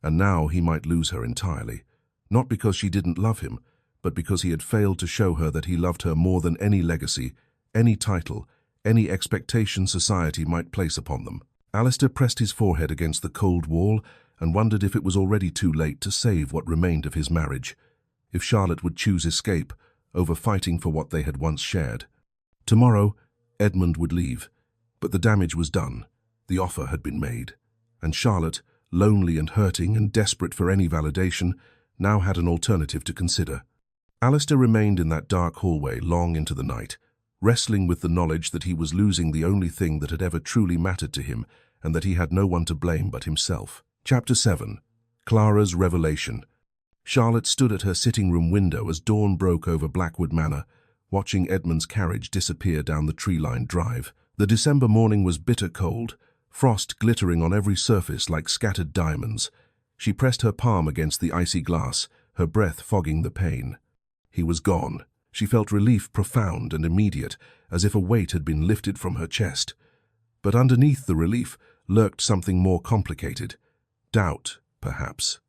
And now he might lose her entirely. Not because she didn't love him, but because he had failed to show her that he loved her more than any legacy, any title, any expectation society might place upon them. Alistair pressed his forehead against the cold wall and wondered if it was already too late to save what remained of his marriage. If Charlotte would choose escape, over fighting for what they had once shared. Tomorrow, Edmund would leave, but the damage was done. The offer had been made, and Charlotte, lonely and hurting and desperate for any validation, now had an alternative to consider. Alistair remained in that dark hallway long into the night, wrestling with the knowledge that he was losing the only thing that had ever truly mattered to him and that he had no one to blame but himself. Chapter 7. Clara's Revelation. Charlotte stood at her sitting-room window as dawn broke over Blackwood Manor, watching Edmund's carriage disappear down the tree-lined drive. The December morning was bitter cold, frost glittering on every surface like scattered diamonds. She pressed her palm against the icy glass, her breath fogging the pain. He was gone. She felt relief profound and immediate, as if a weight had been lifted from her chest. But underneath the relief lurked something more complicated. Doubt, perhaps.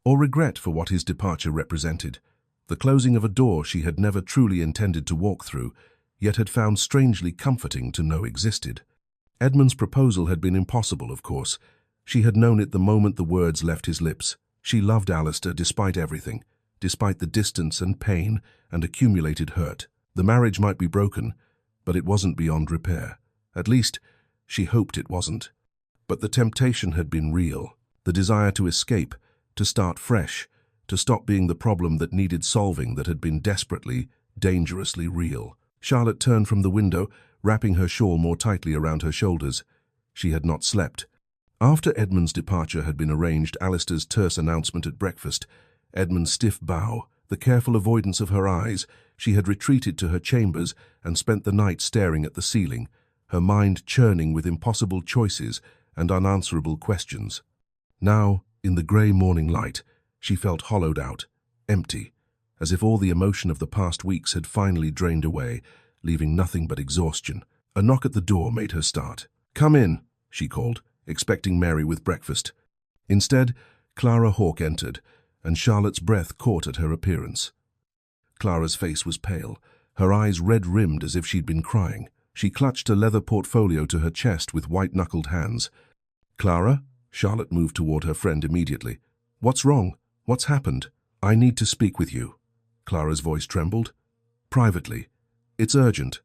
Or regret for what his departure represented. The closing of a door she had never truly intended to walk through, yet had found strangely comforting to know existed. Edmund's proposal had been impossible, of course. She had known it the moment the words left his lips. She loved Alistair despite everything, despite the distance and pain and accumulated hurt. The marriage might be broken, but it wasn't beyond repair. At least, she hoped it wasn't. But the temptation had been real. The desire to escape, to start fresh, to stop being the problem that needed solving that had been desperately, dangerously real. Charlotte turned from the window, wrapping her shawl more tightly around her shoulders. She had not slept. After Edmund's departure had been arranged, Alistair's terse announcement at breakfast, Edmund's stiff bow, the careful avoidance of her eyes, she had retreated to her chambers and spent the night staring at the ceiling, her mind churning with impossible choices and unanswerable questions. Now, in the grey morning light, she felt hollowed out, empty, as if all the emotion of the past weeks had finally drained away, leaving nothing but exhaustion. A knock at the door made her start. "Come in," she called, expecting Mary with breakfast. Instead, Clara Hawke entered, and Charlotte's breath caught at her appearance. Clara's face was pale, her eyes red-rimmed as if she'd been crying. She clutched a leather portfolio to her chest with white-knuckled hands. "Clara?" Charlotte moved toward her friend immediately. "What's wrong? What's happened?" "I need to speak with you." Clara's voice trembled. "Privately. It's urgent."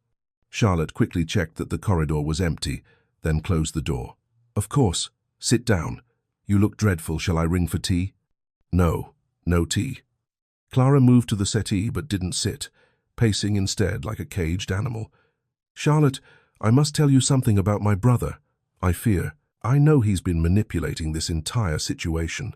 Charlotte quickly checked that the corridor was empty, then closed the door. "Of course. Sit down. You look dreadful. Shall I ring for tea?" "No. No tea." Clara moved to the settee but didn't sit, pacing instead like a caged animal. "Charlotte, I must tell you something about my brother. I know he's been manipulating this entire situation."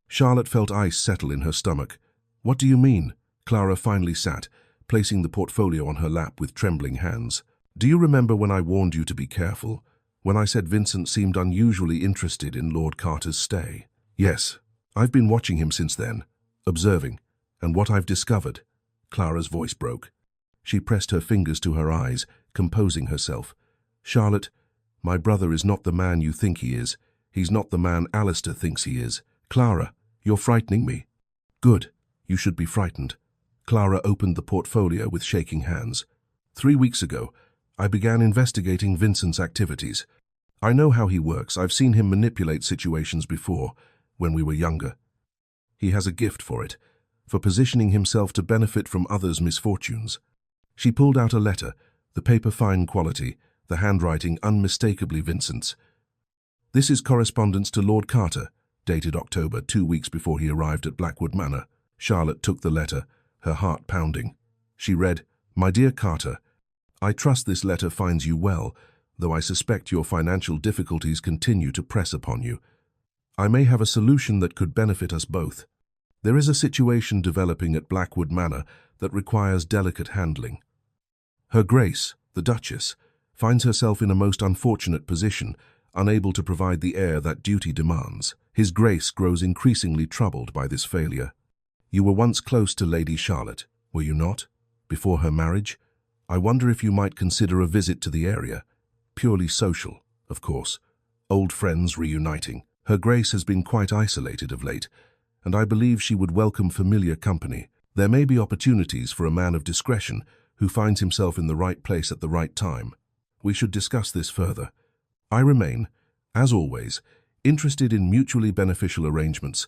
Charlotte felt ice settle in her stomach. "What do you mean?" Clara finally sat, placing the portfolio on her lap with trembling hands. "Do you remember when I warned you to be careful? When I said Vincent seemed unusually interested in Lord Carter's stay?" "Yes. I've been watching him since then, observing, and what I've discovered." Clara's voice broke. She pressed her fingers to her eyes, composing herself. "Charlotte, my brother is not the man you think he is. He's not the man Alistair thinks he is. Clara, you're frightening me." "Good. You should be frightened." Clara opened the portfolio with shaking hands. 3 weeks ago, I began investigating Vincent's activities. I know how he works. I've seen him manipulate situations before, when we were younger. He has a gift for it, for positioning himself to benefit from others' misfortunes. She pulled out a letter, the paper fine quality, the handwriting unmistakably Vincent's. "This is correspondence to Lord Carter," dated October, 2 weeks before he arrived at Blackwood Manor. Charlotte took the letter, her heart pounding. She read, "My dear Carter, I trust this letter finds you well, though I suspect your financial difficulties continue to press upon you. I may have a solution that could benefit us both. There is a situation developing at Blackwood Manor that requires delicate handling. Her Grace, the Duchess, finds herself in a most unfortunate position, unable to provide the heir that duty demands. His Grace grows increasingly troubled by this failure. You were once close to Lady Charlotte, were you not? Before her marriage? I wonder if you might consider a visit to the area. Purely social, of course. Old friends reuniting. Her Grace has been quite isolated of late, and I believe she would welcome familiar company. There may be opportunities for a man of discretion who finds himself in the right place at the right time. We should discuss this further. I remain, as always, interested in mutually beneficial arrangements."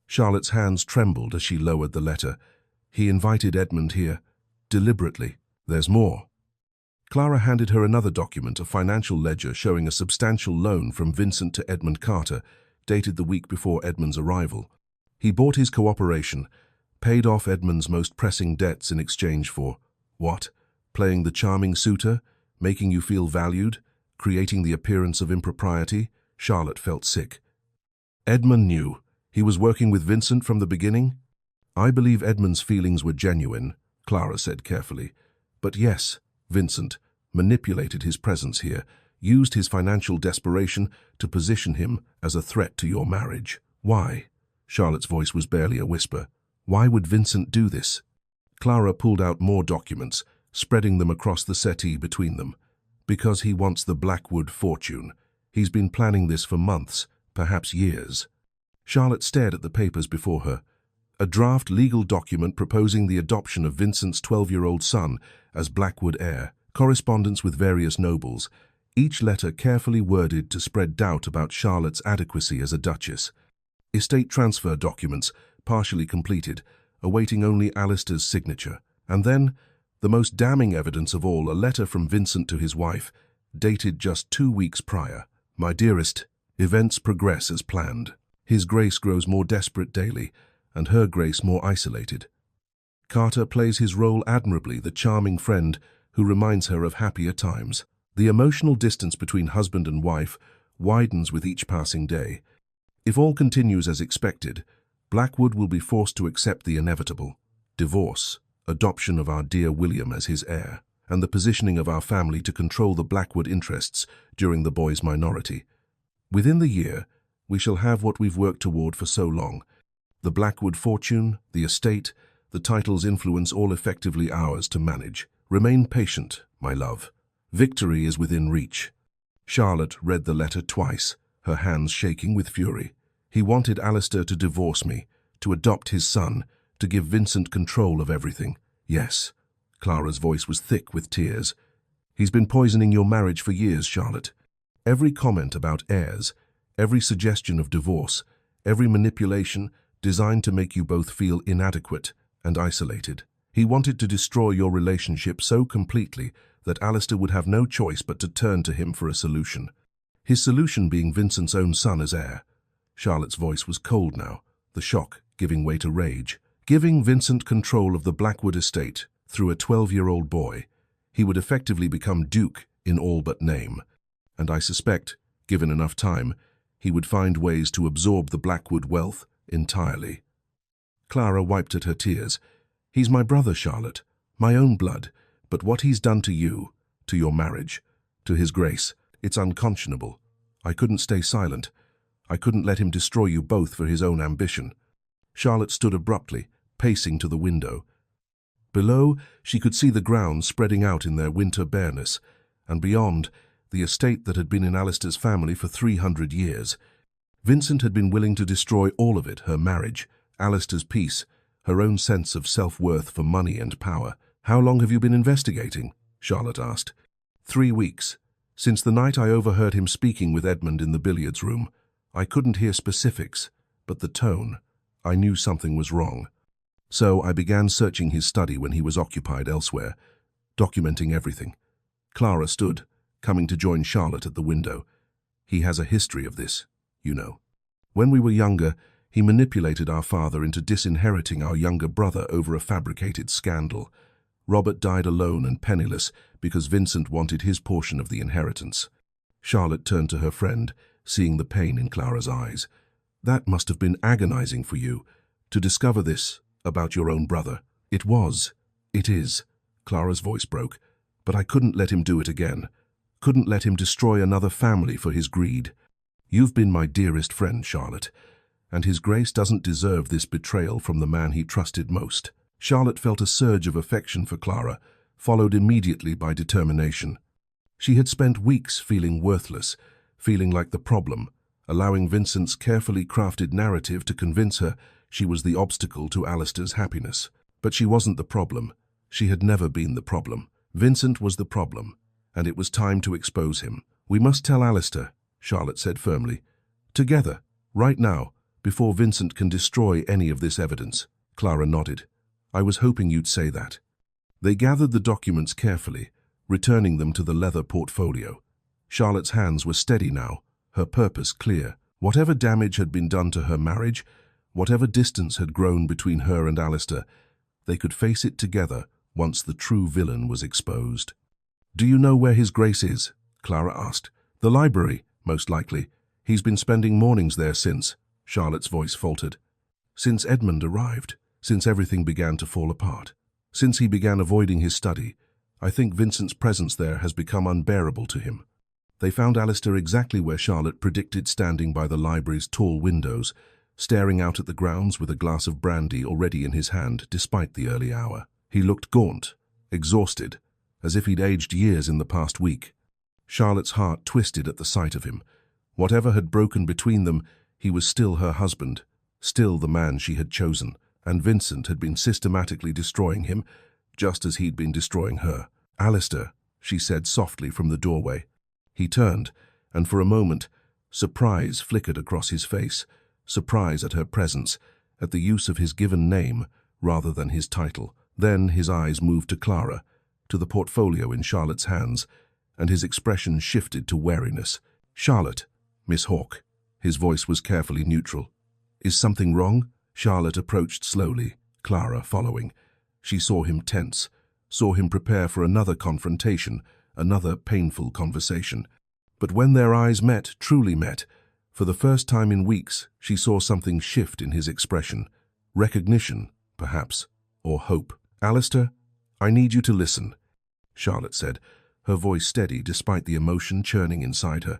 Charlotte's hands trembled as she lowered the letter. "He invited Edmund here. deliberately. There's more. Clara handed her another document, a financial ledger showing a substantial loan from Vincent to Edmund Carter, dated the week before Edmund's arrival. He bought his cooperation, paid off Edmund's most pressing debts in exchange for, what? Playing the charming suitor? Making you feel valued? Creating the appearance of impropriety? Charlotte felt sick. Edmund knew. He was working with Vincent from the beginning? I believe Edmund's feelings were genuine, Clara said carefully. But yes, Vincent manipulated his presence here, used his financial desperation to position him as a threat to your marriage. Why? Charlotte's voice was barely a whisper. Why would Vincent do this? Clara pulled out more documents, spreading them across the settee between them. Because he wants the Blackwood fortune. He's been planning this for months, perhaps years. Charlotte stared at the papers before her. A draft legal document proposing the adoption of Vincent's 12-year-old son as Blackwood heir, correspondence with various nobles, each letter carefully worded to spread doubt about Charlotte's adequacy as a duchess. Estate transfer documents, partially completed, awaiting only Alistair's signature. And then, the most damning evidence of all, a letter from Vincent to his wife, dated just 2 weeks prior. My dearest, events progress as planned. His Grace grows more desperate daily, and her Grace more isolated. Carter plays his role admirably, the charming friend who reminds her of happier times. The emotional distance between husband and wife widens with each passing day. If all continues as expected, Blackwood will be forced to accept the inevitable. Divorce, adoption of our dear William as his heir, and the positioning of our family to control the Blackwood interests during the boy's minority. Within the year, we shall have what we've worked toward for so long. The Blackwood fortune, the estate, the title's influence, all effectively ours to manage. Remain patient, my love. Victory is within reach. Charlotte read the letter twice, her hands shaking with fury. He wanted Alistair to divorce me, to adopt his son, to give Vincent control of everything. Yes. Clara's voice was thick with tears. He's been poisoning your marriage for years, Charlotte. Every comment about heirs, every suggestion of divorce, every manipulation designed to make you both feel inadequate and isolated. He wanted to destroy your relationship so completely that Alistair would have no choice but to turn to him for a solution. His solution being Vincent's own son as heir. Charlotte's voice was cold now, the shock giving way to rage. Giving Vincent control of the Blackwood estate through a 12-year-old boy, he would effectively become Duke in all but name. And I suspect, given enough time, he would find ways to absorb the Blackwood wealth entirely. Clara wiped at her tears. He's my brother, Charlotte, my own blood, but what he's done to you, to your marriage, to his Grace, it's unconscionable. I couldn't stay silent. I couldn't let him destroy you both for his own ambition. Charlotte stood abruptly, pacing to the window. Below, she could see the grounds spreading out in their winter bareness, and beyond, the estate that had been in Alistair's family for 300 years. Vincent had been willing to destroy all of it, her marriage, Alistair's peace, her own sense of self-worth for money and power. How long have you been investigating? Charlotte asked. 3 weeks. Since the night I overheard him speaking with Edmund in the billiards room. I couldn't hear specifics, but the tone. I knew something was wrong. So I began searching his study when he was occupied elsewhere, documenting everything. Clara stood, coming to join Charlotte at the window. He has a history of this, you know. When we were younger, he manipulated our father into disinheriting our younger brother over a fabricated scandal. Robert died alone and penniless because Vincent wanted his portion of the inheritance. Charlotte turned to her friend, seeing the pain in Clara's eyes. That must have been agonizing for you, to discover this about your own brother. It was. It is. Clara's voice broke. But I couldn't let him do it again. Couldn't let him destroy another family for his greed. You've been my dearest friend, Charlotte, and his Grace doesn't deserve this betrayal from the man he trusted most. Charlotte felt a surge of affection for Clara, followed immediately by determination. She had spent weeks feeling worthless, feeling like the problem, allowing Vincent's carefully crafted narrative to convince her she was the obstacle to Alistair's happiness. But she wasn't the problem. She had never been the problem. Vincent was the problem, and it was time to expose him. We must tell Alistair, Charlotte said firmly. Together, right now, before Vincent can destroy any of this evidence. Clara nodded. I was hoping you'd say that. They gathered the documents carefully, returning them to the leather portfolio. Charlotte's hands were steady now, her purpose clear. Whatever damage had been done to her marriage, whatever distance had grown between her and Alistair, they could face it together once the true villain was exposed. "Do you know where His Grace is?" Clara asked. "The library, most likely. He's been spending mornings there since," Charlotte's voice faltered. "Since Edmund arrived, since everything began to fall apart. Since he began avoiding his study, I think Vincent's presence there has become unbearable to him." They found Alistair exactly where Charlotte predicted, standing by the library's tall windows, staring out at the grounds with a glass of brandy already in his hand despite the early hour. He looked gaunt, exhausted, as if he'd aged years in the past week. Charlotte's heart twisted at the sight of him. Whatever had broken between them, he was still her husband, still the man she had chosen, and Vincent had been systematically destroying him, just as he'd been destroying her. "Alistair," she said softly from the doorway. He turned, and for a moment, surprise flickered across his face, surprise at her presence, at the use of his given name rather than his title. Then his eyes moved to Clara, to the portfolio in Charlotte's hands, and his expression shifted to wariness. "Charlotte, Miss Hawke." His voice was carefully neutral. "Is something wrong?" Charlotte approached slowly, Clara following. She saw him tense, saw him prepare for another confrontation, another painful conversation. But when their eyes met, truly met, for the first time in weeks, she saw something shift in his expression. Recognition, perhaps, or hope. "Alistair, I need you to listen," Charlotte said, her voice steady despite the emotion churning inside her.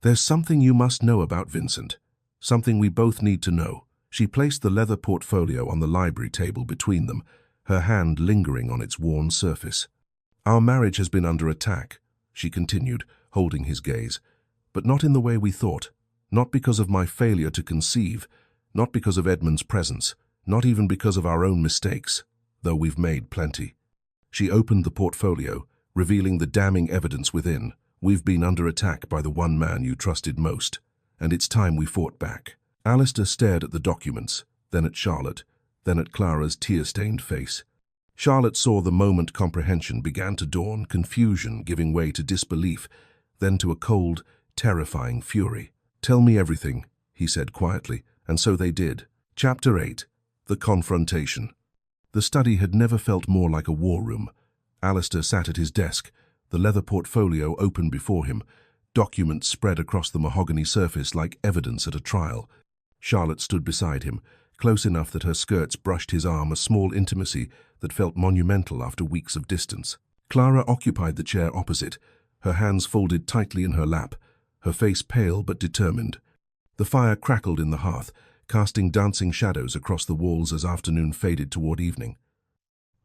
"There's something you must know about Vincent, something we both need to know." She placed the leather portfolio on the library table between them, her hand lingering on its worn surface. "Our marriage has been under attack," she continued, holding his gaze, "but not in the way we thought. Not because of my failure to conceive, not because of Edmund's presence, not even because of our own mistakes, though we've made plenty." She opened the portfolio, revealing the damning evidence within. "We've been under attack by the one man you trusted most, and it's time we fought back." Alistair stared at the documents, then at Charlotte, then at Clara's tear-stained face. Charlotte saw the moment comprehension began to dawn, confusion giving way to disbelief, then to a cold, terrifying fury. "Tell me everything," he said quietly, and so they did. Chapter 8. The Confrontation. The study had never felt more like a war room. Alistair sat at his desk, the leather portfolio open before him, documents spread across the mahogany surface like evidence at a trial. Charlotte stood beside him, close enough that her skirts brushed his arm, a small intimacy that felt monumental after weeks of distance. Clara occupied the chair opposite, her hands folded tightly in her lap, her face pale but determined. The fire crackled in the hearth, casting dancing shadows across the walls as afternoon faded toward evening.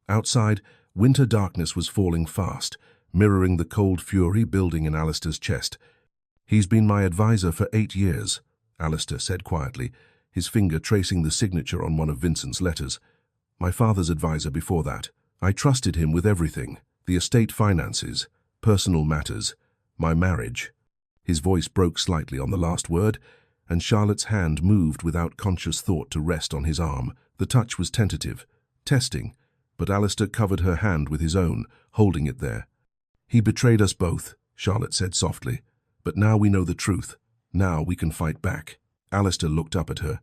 Outside, winter darkness was falling fast, mirroring the cold fury building in Alistair's chest. "He's been my advisor for 8 years, Alistair said quietly, his finger tracing the signature on one of Vincent's letters. "My father's advisor before that. I trusted him with everything, the estate finances, personal matters, my marriage." His voice broke slightly on the last word, and Charlotte's hand moved without conscious thought to rest on his arm. The touch was tentative, testing, but Alistair covered her hand with his own, holding it there. "He betrayed us both," Charlotte said softly, "but now we know the truth. Now we can fight back." Alistair looked up at her,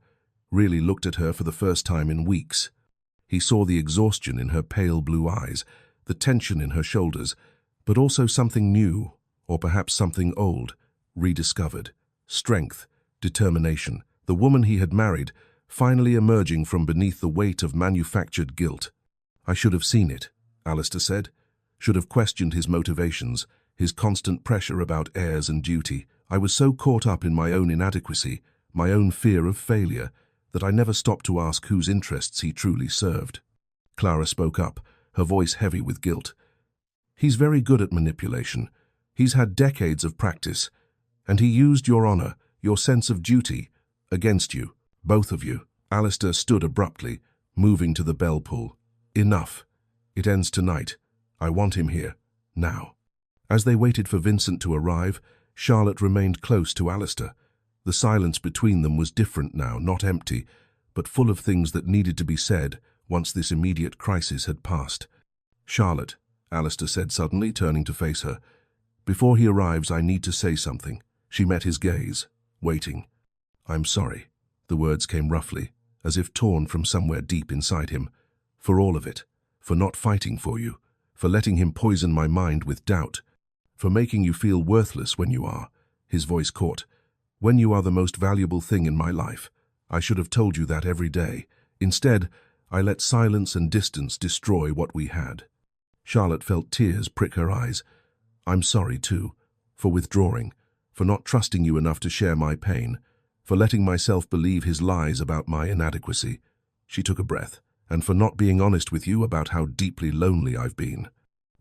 really looked at her for the first time in weeks. He saw the exhaustion in her pale blue eyes, the tension in her shoulders, but also something new, or perhaps something old, rediscovered. Strength, determination. The woman he had married, finally emerging from beneath the weight of manufactured guilt. "I should have seen it," Alistair said. "Should have questioned his motivations, his constant pressure about heirs and duty. I was so caught up in my own inadequacy, my own fear of failure, that I never stopped to ask whose interests he truly served." Clara spoke up, her voice heavy with guilt. "He's very good at manipulation. He's had decades of practice, and he used your honor, your sense of duty, against you, both of you." Alistair stood abruptly, moving to the bell pull. "Enough. It ends tonight. I want him here, now." As they waited for Vincent to arrive, Charlotte remained close to Alistair. The silence between them was different now, not empty, but full of things that needed to be said once this immediate crisis had passed. Charlotte, Alistair said suddenly, turning to face her. Before he arrives, I need to say something. She met his gaze, waiting. I'm sorry. The words came roughly, as if torn from somewhere deep inside him. For all of it. For not fighting for you. For letting him poison my mind with doubt. For making you feel worthless when you are. His voice caught. When you are the most valuable thing in my life. I should have told you that every day. Instead, I let silence and distance destroy what we had. Charlotte felt tears prick her eyes. I'm sorry, too. For withdrawing. For not trusting you enough to share my pain. For letting myself believe his lies about my inadequacy. She took a breath. And for not being honest with you about how deeply lonely I've been.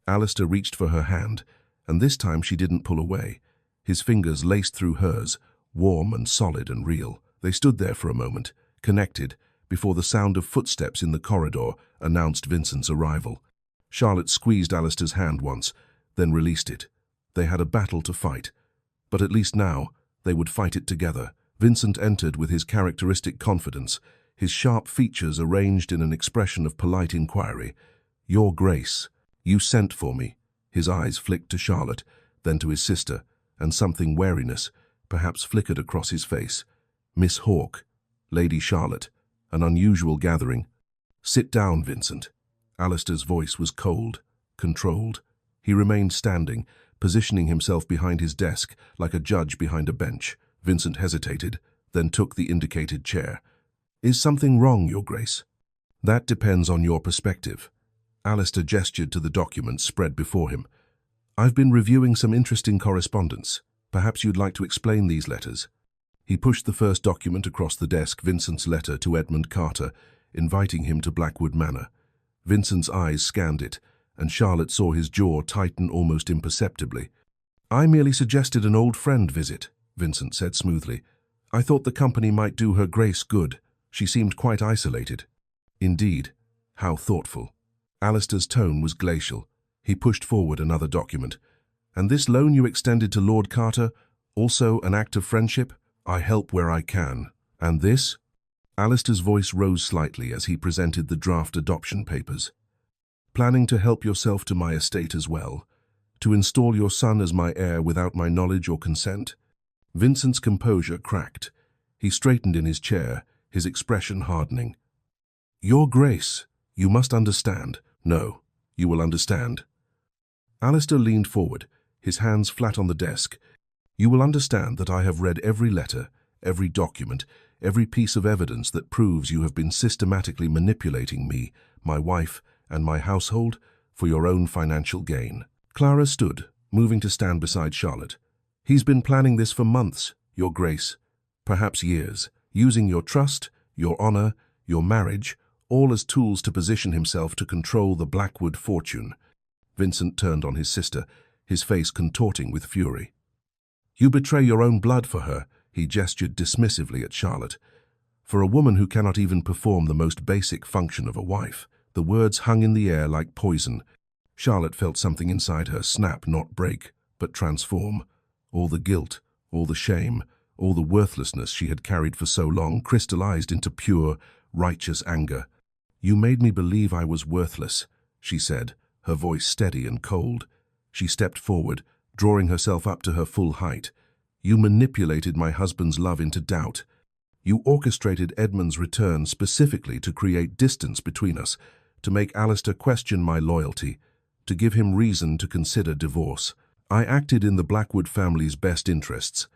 Alistair reached for her hand, and this time she didn't pull away. His fingers laced through hers, warm and solid and real. They stood there for a moment, connected, before the sound of footsteps in the corridor announced Vincent's arrival. Charlotte squeezed Alistair's hand once, then released it. They had a battle to fight, but at least now they would fight it together. Vincent entered with his characteristic confidence, his sharp features arranged in an expression of polite inquiry. Your Grace, you sent for me. His eyes flicked to Charlotte, then to his sister, and something wariness, perhaps flickered across his face. Miss Hawke, Lady Charlotte, an unusual gathering. Sit down, Vincent. Alistair's voice was cold, controlled. He remained standing, positioning himself behind his desk like a judge behind a bench. Vincent hesitated, then took the indicated chair. Is something wrong, Your Grace? That depends on your perspective. Alistair gestured to the documents spread before him. I've been reviewing some interesting correspondence. Perhaps you'd like to explain these letters. He pushed the first document across the desk, Vincent's letter to Edmund Carter, inviting him to Blackwood Manor. Vincent's eyes scanned it, and Charlotte saw his jaw tighten almost imperceptibly. I merely suggested an old friend visit, Vincent said smoothly. I thought the company might do Her Grace good. She seemed quite isolated. Indeed. How thoughtful. Alistair's tone was glacial. He pushed forward another document. And this loan you extended to Lord Carter, also an act of friendship? I help where I can. And this? Alistair's voice rose slightly as he presented the draft adoption papers. Planning to help yourself to my estate as well? To install your son as my heir without my knowledge or consent? Vincent's composure cracked. He straightened in his chair, his expression hardening. Your Grace, you must understand. No, you will understand. Alistair leaned forward, his hands flat on the desk. You will understand that I have read every letter, every document, every piece of evidence that proves you have been systematically manipulating me, my wife, and my household for your own financial gain. Clara stood, moving to stand beside Charlotte. He's been planning this for months, Your Grace, perhaps years, using your trust, your honor, your marriage, all as tools to position himself to control the Blackwood fortune. Vincent turned on his sister, his face contorting with fury. You betray your own blood for her, he gestured dismissively at Charlotte. For a woman who cannot even perform the most basic function of a wife. The words hung in the air like poison. Charlotte felt something inside her snap, not break, but transform. All the guilt, all the shame, all the worthlessness she had carried for so long crystallized into pure, righteous anger. You made me believe I was worthless, she said, her voice steady and cold. She stepped forward, drawing herself up to her full height. You manipulated my husband's love into doubt. You orchestrated Edmund's return specifically to create distance between us, to make Alistair question my loyalty, to give him reason to consider divorce. I acted in the Blackwood family's best interests.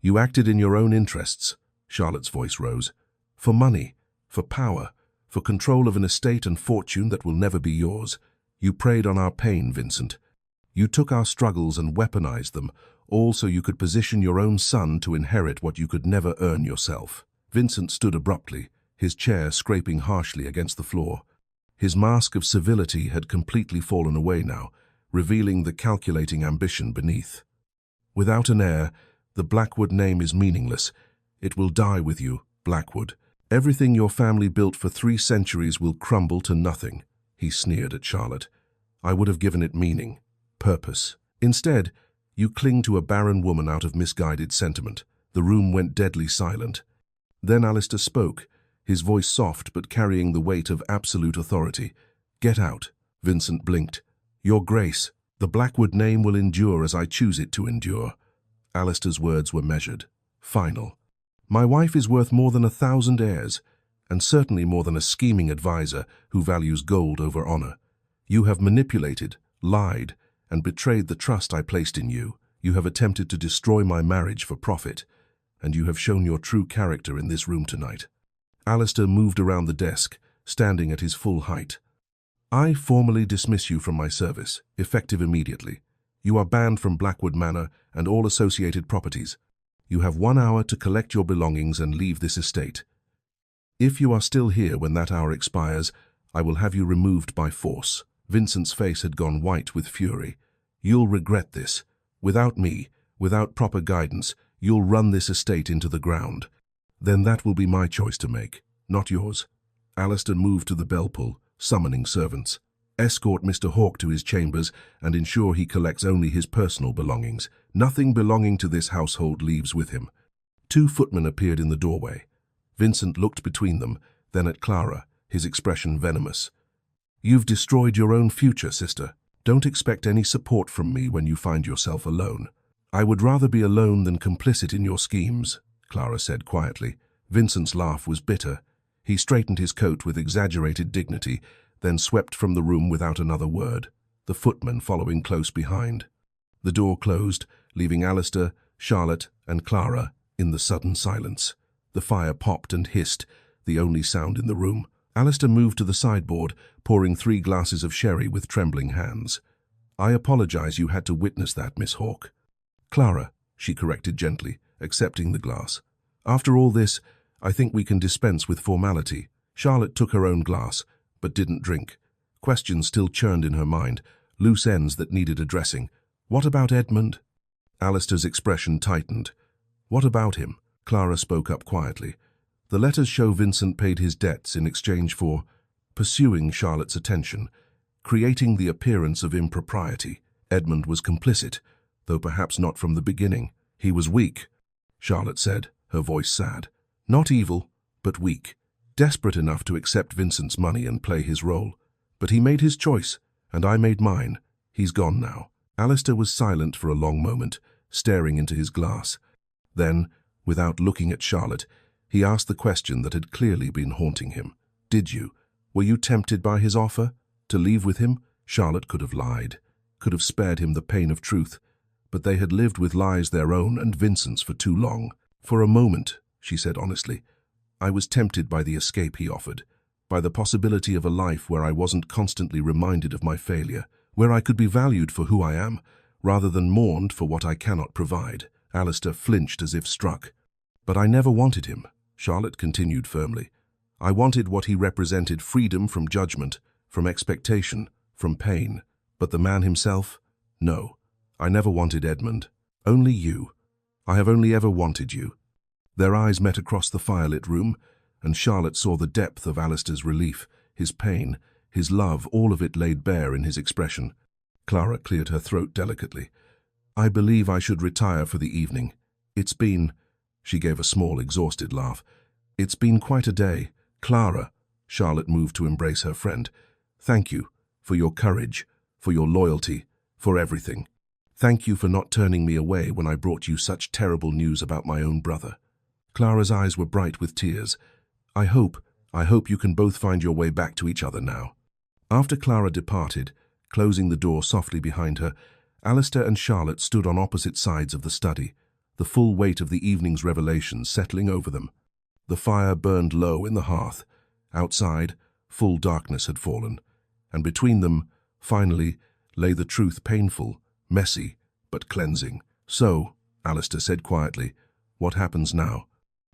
You acted in your own interests, Charlotte's voice rose. For money, for power, for control of an estate and fortune that will never be yours. You preyed on our pain, Vincent. You took our struggles and weaponized them, all so you could position your own son to inherit what you could never earn yourself. Vincent stood abruptly, his chair scraping harshly against the floor. His mask of civility had completely fallen away now, revealing the calculating ambition beneath. Without an heir, the Blackwood name is meaningless. It will die with you, Blackwood. Everything your family built for 3 centuries will crumble to nothing, he sneered at Charlotte. I would have given it meaning, purpose. Instead, you cling to a barren woman out of misguided sentiment. The room went deadly silent. Then Alistair spoke, his voice soft but carrying the weight of absolute authority. Get out. Vincent blinked. Your Grace, the Blackwood name will endure as I choose it to endure. Alistair's words were measured, final. My wife is worth more than 1,000 heirs, and certainly more than a scheming advisor who values gold over honor. You have manipulated, lied, and betrayed the trust I placed in you. You have attempted to destroy my marriage for profit, and you have shown your true character in this room tonight. Alistair moved around the desk, standing at his full height. I formally dismiss you from my service, effective immediately. You are banned from Blackwood Manor and all associated properties. You have 1 hour to collect your belongings and leave this estate. If you are still here when that hour expires, I will have you removed by force. Vincent's face had gone white with fury. You'll regret this. Without me, without proper guidance, you'll run this estate into the ground. Then that will be my choice to make, not yours. Alistair moved to the bell pull, summoning servants. Escort Mr. Hawke to his chambers and ensure he collects only his personal belongings. Nothing belonging to this household leaves with him. 2 footmen appeared in the doorway. Vincent looked between them, then at Clara, his expression venomous. You've destroyed your own future, sister. Don't expect any support from me when you find yourself alone. I would rather be alone than complicit in your schemes, Clara said quietly. Vincent's laugh was bitter. He straightened his coat with exaggerated dignity, then swept from the room without another word, the footman following close behind. The door closed, leaving Alistair, Charlotte, and Clara in the sudden silence. The fire popped and hissed, the only sound in the room. Alistair moved to the sideboard, pouring 3 glasses of sherry with trembling hands. I apologize you had to witness that, Miss Hawke. Clara, she corrected gently, accepting the glass. After all this, I think we can dispense with formality. Charlotte took her own glass, but didn't drink. Questions still churned in her mind, loose ends that needed addressing. What about Edmund? Alistair's expression tightened. What about him? Clara spoke up quietly. The letters show Vincent paid his debts in exchange for pursuing Charlotte's attention, creating the appearance of impropriety. Edmund was complicit, though perhaps not from the beginning. He was weak, Charlotte said, her voice sad. Not evil, but weak. Desperate enough to accept Vincent's money and play his role. But he made his choice, and I made mine. He's gone now. Alistair was silent for a long moment, staring into his glass. Then, without looking at Charlotte, he asked the question that had clearly been haunting him. Did you? Were you tempted by his offer? To leave with him? Charlotte could have lied, could have spared him the pain of truth, but they had lived with lies their own and Vincent's for too long. For a moment, she said honestly, I was tempted by the escape he offered, by the possibility of a life where I wasn't constantly reminded of my failure, where I could be valued for who I am, rather than mourned for what I cannot provide. Alistair flinched as if struck. But I never wanted him, Charlotte continued firmly. I wanted what he represented, freedom from judgment, from expectation, from pain. But the man himself? No, I never wanted Edmund. Only you. I have only ever wanted you. Their eyes met across the firelit room, and Charlotte saw the depth of Alistair's relief, his pain, his love, all of it laid bare in his expression. Clara cleared her throat delicately. I believe I should retire for the evening. It's been... She gave a small, exhausted laugh. It's been quite a day. Clara, Charlotte moved to embrace her friend. Thank you for your courage, for your loyalty, for everything. Thank you for not turning me away when I brought you such terrible news about my own brother. Clara's eyes were bright with tears. I hope you can both find your way back to each other now. After Clara departed, closing the door softly behind her, Alistair and Charlotte stood on opposite sides of the study, the full weight of the evening's revelations settling over them. The fire burned low in the hearth. Outside, full darkness had fallen, and between them, finally, lay the truth, painful, messy, but cleansing. So, Alistair said quietly, what happens now?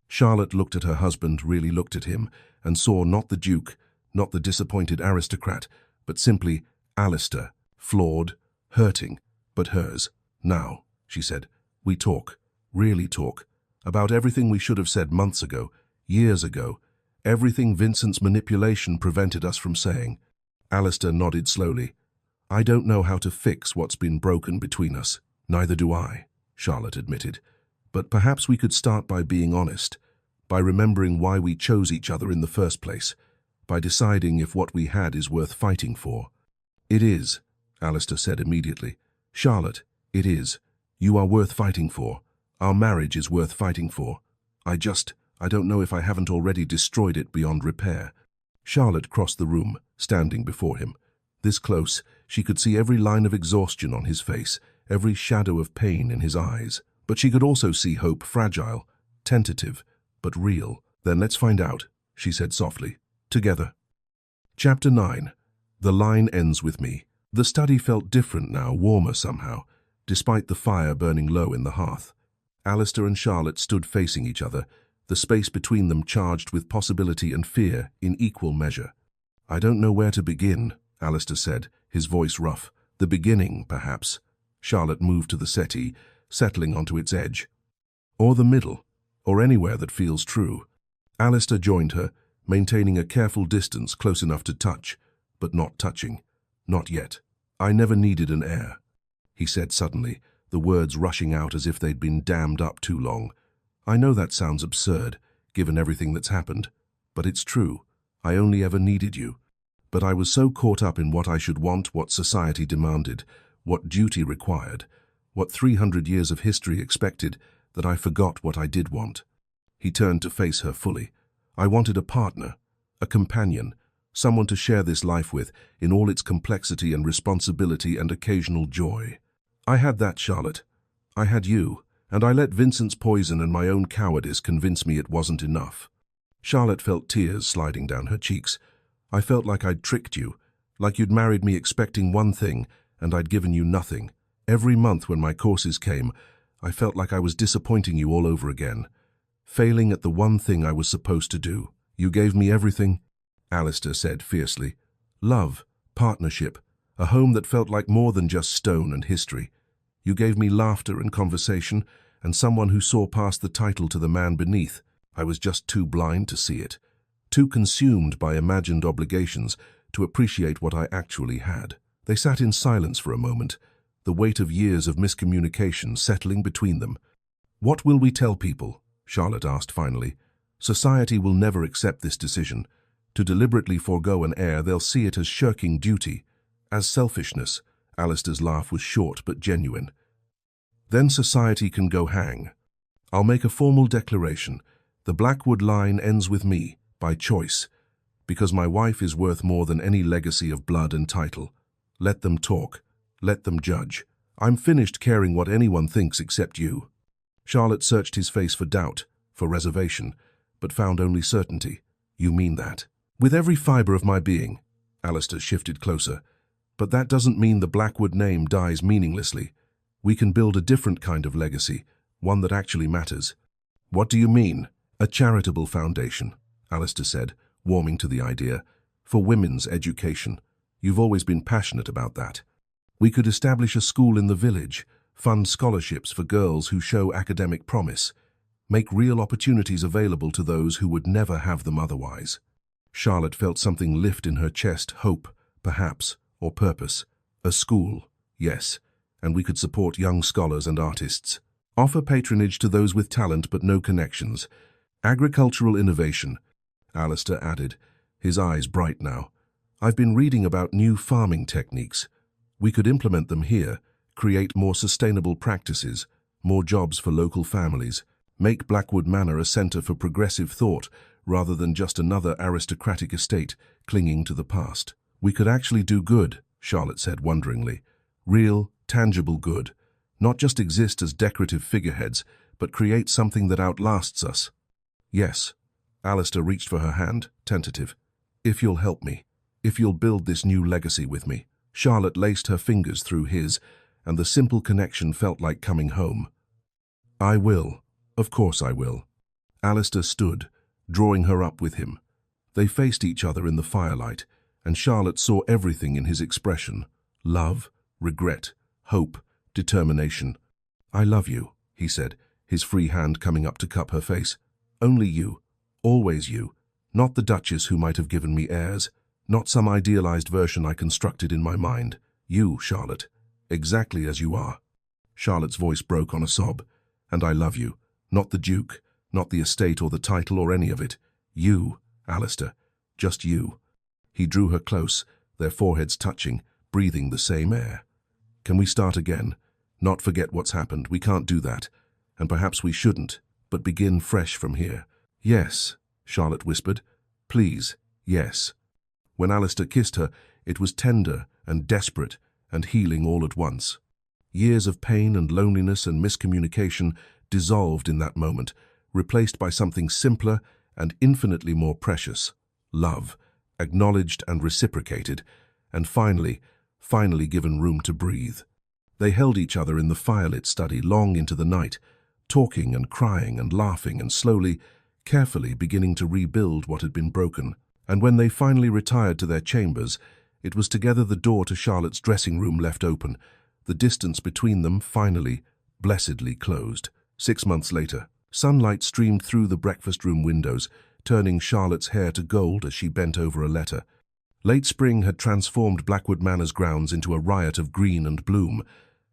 Charlotte looked at her husband, really looked at him, and saw not the Duke, not the disappointed aristocrat, but simply Alistair, flawed, hurting, but hers. Now, she said, we talk, really talk, about everything we should have said months ago, years ago, everything Vincent's manipulation prevented us from saying. Alistair nodded slowly. I don't know how to fix what's been broken between us. Neither do I, Charlotte admitted. But perhaps we could start by being honest, by remembering why we chose each other in the first place, by deciding if what we had is worth fighting for. "It is," Alistair said immediately. "Charlotte, it is. You are worth fighting for. Our marriage is worth fighting for. I don't know if I haven't already destroyed it beyond repair." Charlotte crossed the room, standing before him. This close, she could see every line of exhaustion on his face, every shadow of pain in his eyes. But she could also see hope, fragile, tentative, but real. "Then let's find out," she said softly. "Together." Chapter 9. The line ends with me. The study felt different now, warmer somehow, despite the fire burning low in the hearth. Alistair and Charlotte stood facing each other, the space between them charged with possibility and fear in equal measure. "I don't know where to begin," Alistair said, his voice rough. "The beginning, perhaps." Charlotte moved to the settee, settling onto its edge. "Or the middle, or anywhere that feels true." Alistair joined her, maintaining a careful distance close enough to touch, but not touching. "Not yet. I never needed an heir," he said suddenly, the words rushing out as if they'd been dammed up too long. "I know that sounds absurd, given everything that's happened, but it's true. I only ever needed you. But I was so caught up in what I should want, what society demanded, what duty required, what 300 years of history expected, that I forgot what I did want." He turned to face her fully. "I wanted a partner, a companion, someone to share this life with in all its complexity and responsibility and occasional joy. I had that, Charlotte. I had you, and I let Vincent's poison and my own cowardice convince me it wasn't enough." Charlotte felt tears sliding down her cheeks. "I felt like I'd tricked you, like you'd married me expecting one thing and I'd given you nothing. Every month when my courses came, I felt like I was disappointing you all over again, failing at the one thing I was supposed to do. You gave me everything," Alistair said fiercely. "Love, partnership, a home that felt like more than just stone and history. You gave me laughter and conversation, and someone who saw past the title to the man beneath. I was just too blind to see it, too consumed by imagined obligations to appreciate what I actually had." They sat in silence for a moment, the weight of years of miscommunication settling between them. "What will we tell people?" Charlotte asked finally. "Society will never accept this decision. To deliberately forego an heir, they'll see it as shirking duty, as selfishness." Alistair's laugh was short but genuine. "Then society can go hang. I'll make a formal declaration. The Blackwood line ends with me, by choice, because my wife is worth more than any legacy of blood and title. Let them talk. Let them judge. I'm finished caring what anyone thinks except you." Charlotte searched his face for doubt, for reservation, but found only certainty. "You mean that?" "With every fiber of my being." Alistair shifted closer. "But that doesn't mean the Blackwood name dies meaninglessly. We can build a different kind of legacy, one that actually matters." "What do you mean?" "A charitable foundation," Alistair said, warming to the idea. "For women's education. You've always been passionate about that. We could establish a school in the village, fund scholarships for girls who show academic promise, make real opportunities available to those who would never have them otherwise." Charlotte felt something lift in her chest, hope, perhaps, or purpose. A school, yes, and we could support young scholars and artists. Offer patronage to those with talent but no connections. Agricultural innovation, Alistair added, his eyes bright now. "I've been reading about new farming techniques. We could implement them here, create more sustainable practices, more jobs for local families, make Blackwood Manor a centre for progressive thought rather than just another aristocratic estate clinging to the past. We could actually do good," Charlotte said wonderingly. "Real, tangible good. Not just exist as decorative figureheads, but create something that outlasts us." "Yes." Alistair reached for her hand, tentative. "If you'll help me. If you'll build this new legacy with me." Charlotte laced her fingers through his, and the simple connection felt like coming home. "I will. Of course I will." Alistair stood, drawing her up with him. They faced each other in the firelight, and Charlotte saw everything in his expression. Love, regret, hope, determination. "I love you," he said, his free hand coming up to cup her face. "Only you. Always you. Not the Duchess who might have given me heirs. Not some idealized version I constructed in my mind. You, Charlotte. Exactly as you are." Charlotte's voice broke on a sob. "And I love you. Not the Duke, not the estate or the title or any of it. You, Alistair. Just you." He drew her close, their foreheads touching, breathing the same air. "Can we start again? Not forget what's happened. We can't do that. And perhaps we shouldn't, but begin fresh from here." "Yes," Charlotte whispered. "Please, yes." When Alistair kissed her, it was tender and desperate and healing all at once. Years of pain and loneliness and miscommunication dissolved in that moment, replaced by something simpler and infinitely more precious: love, acknowledged and reciprocated, and finally given room to breathe. They held each other in the firelit study long into the night, talking and crying and laughing and slowly, carefully beginning to rebuild what had been broken. And when they finally retired to their chambers, it was together the door to Charlotte's dressing room left open, the distance between them finally, blessedly closed. 6 months later, sunlight streamed through the breakfast room windows, turning Charlotte's hair to gold as she bent over a letter. Late spring had transformed Blackwood Manor's grounds into a riot of green and bloom,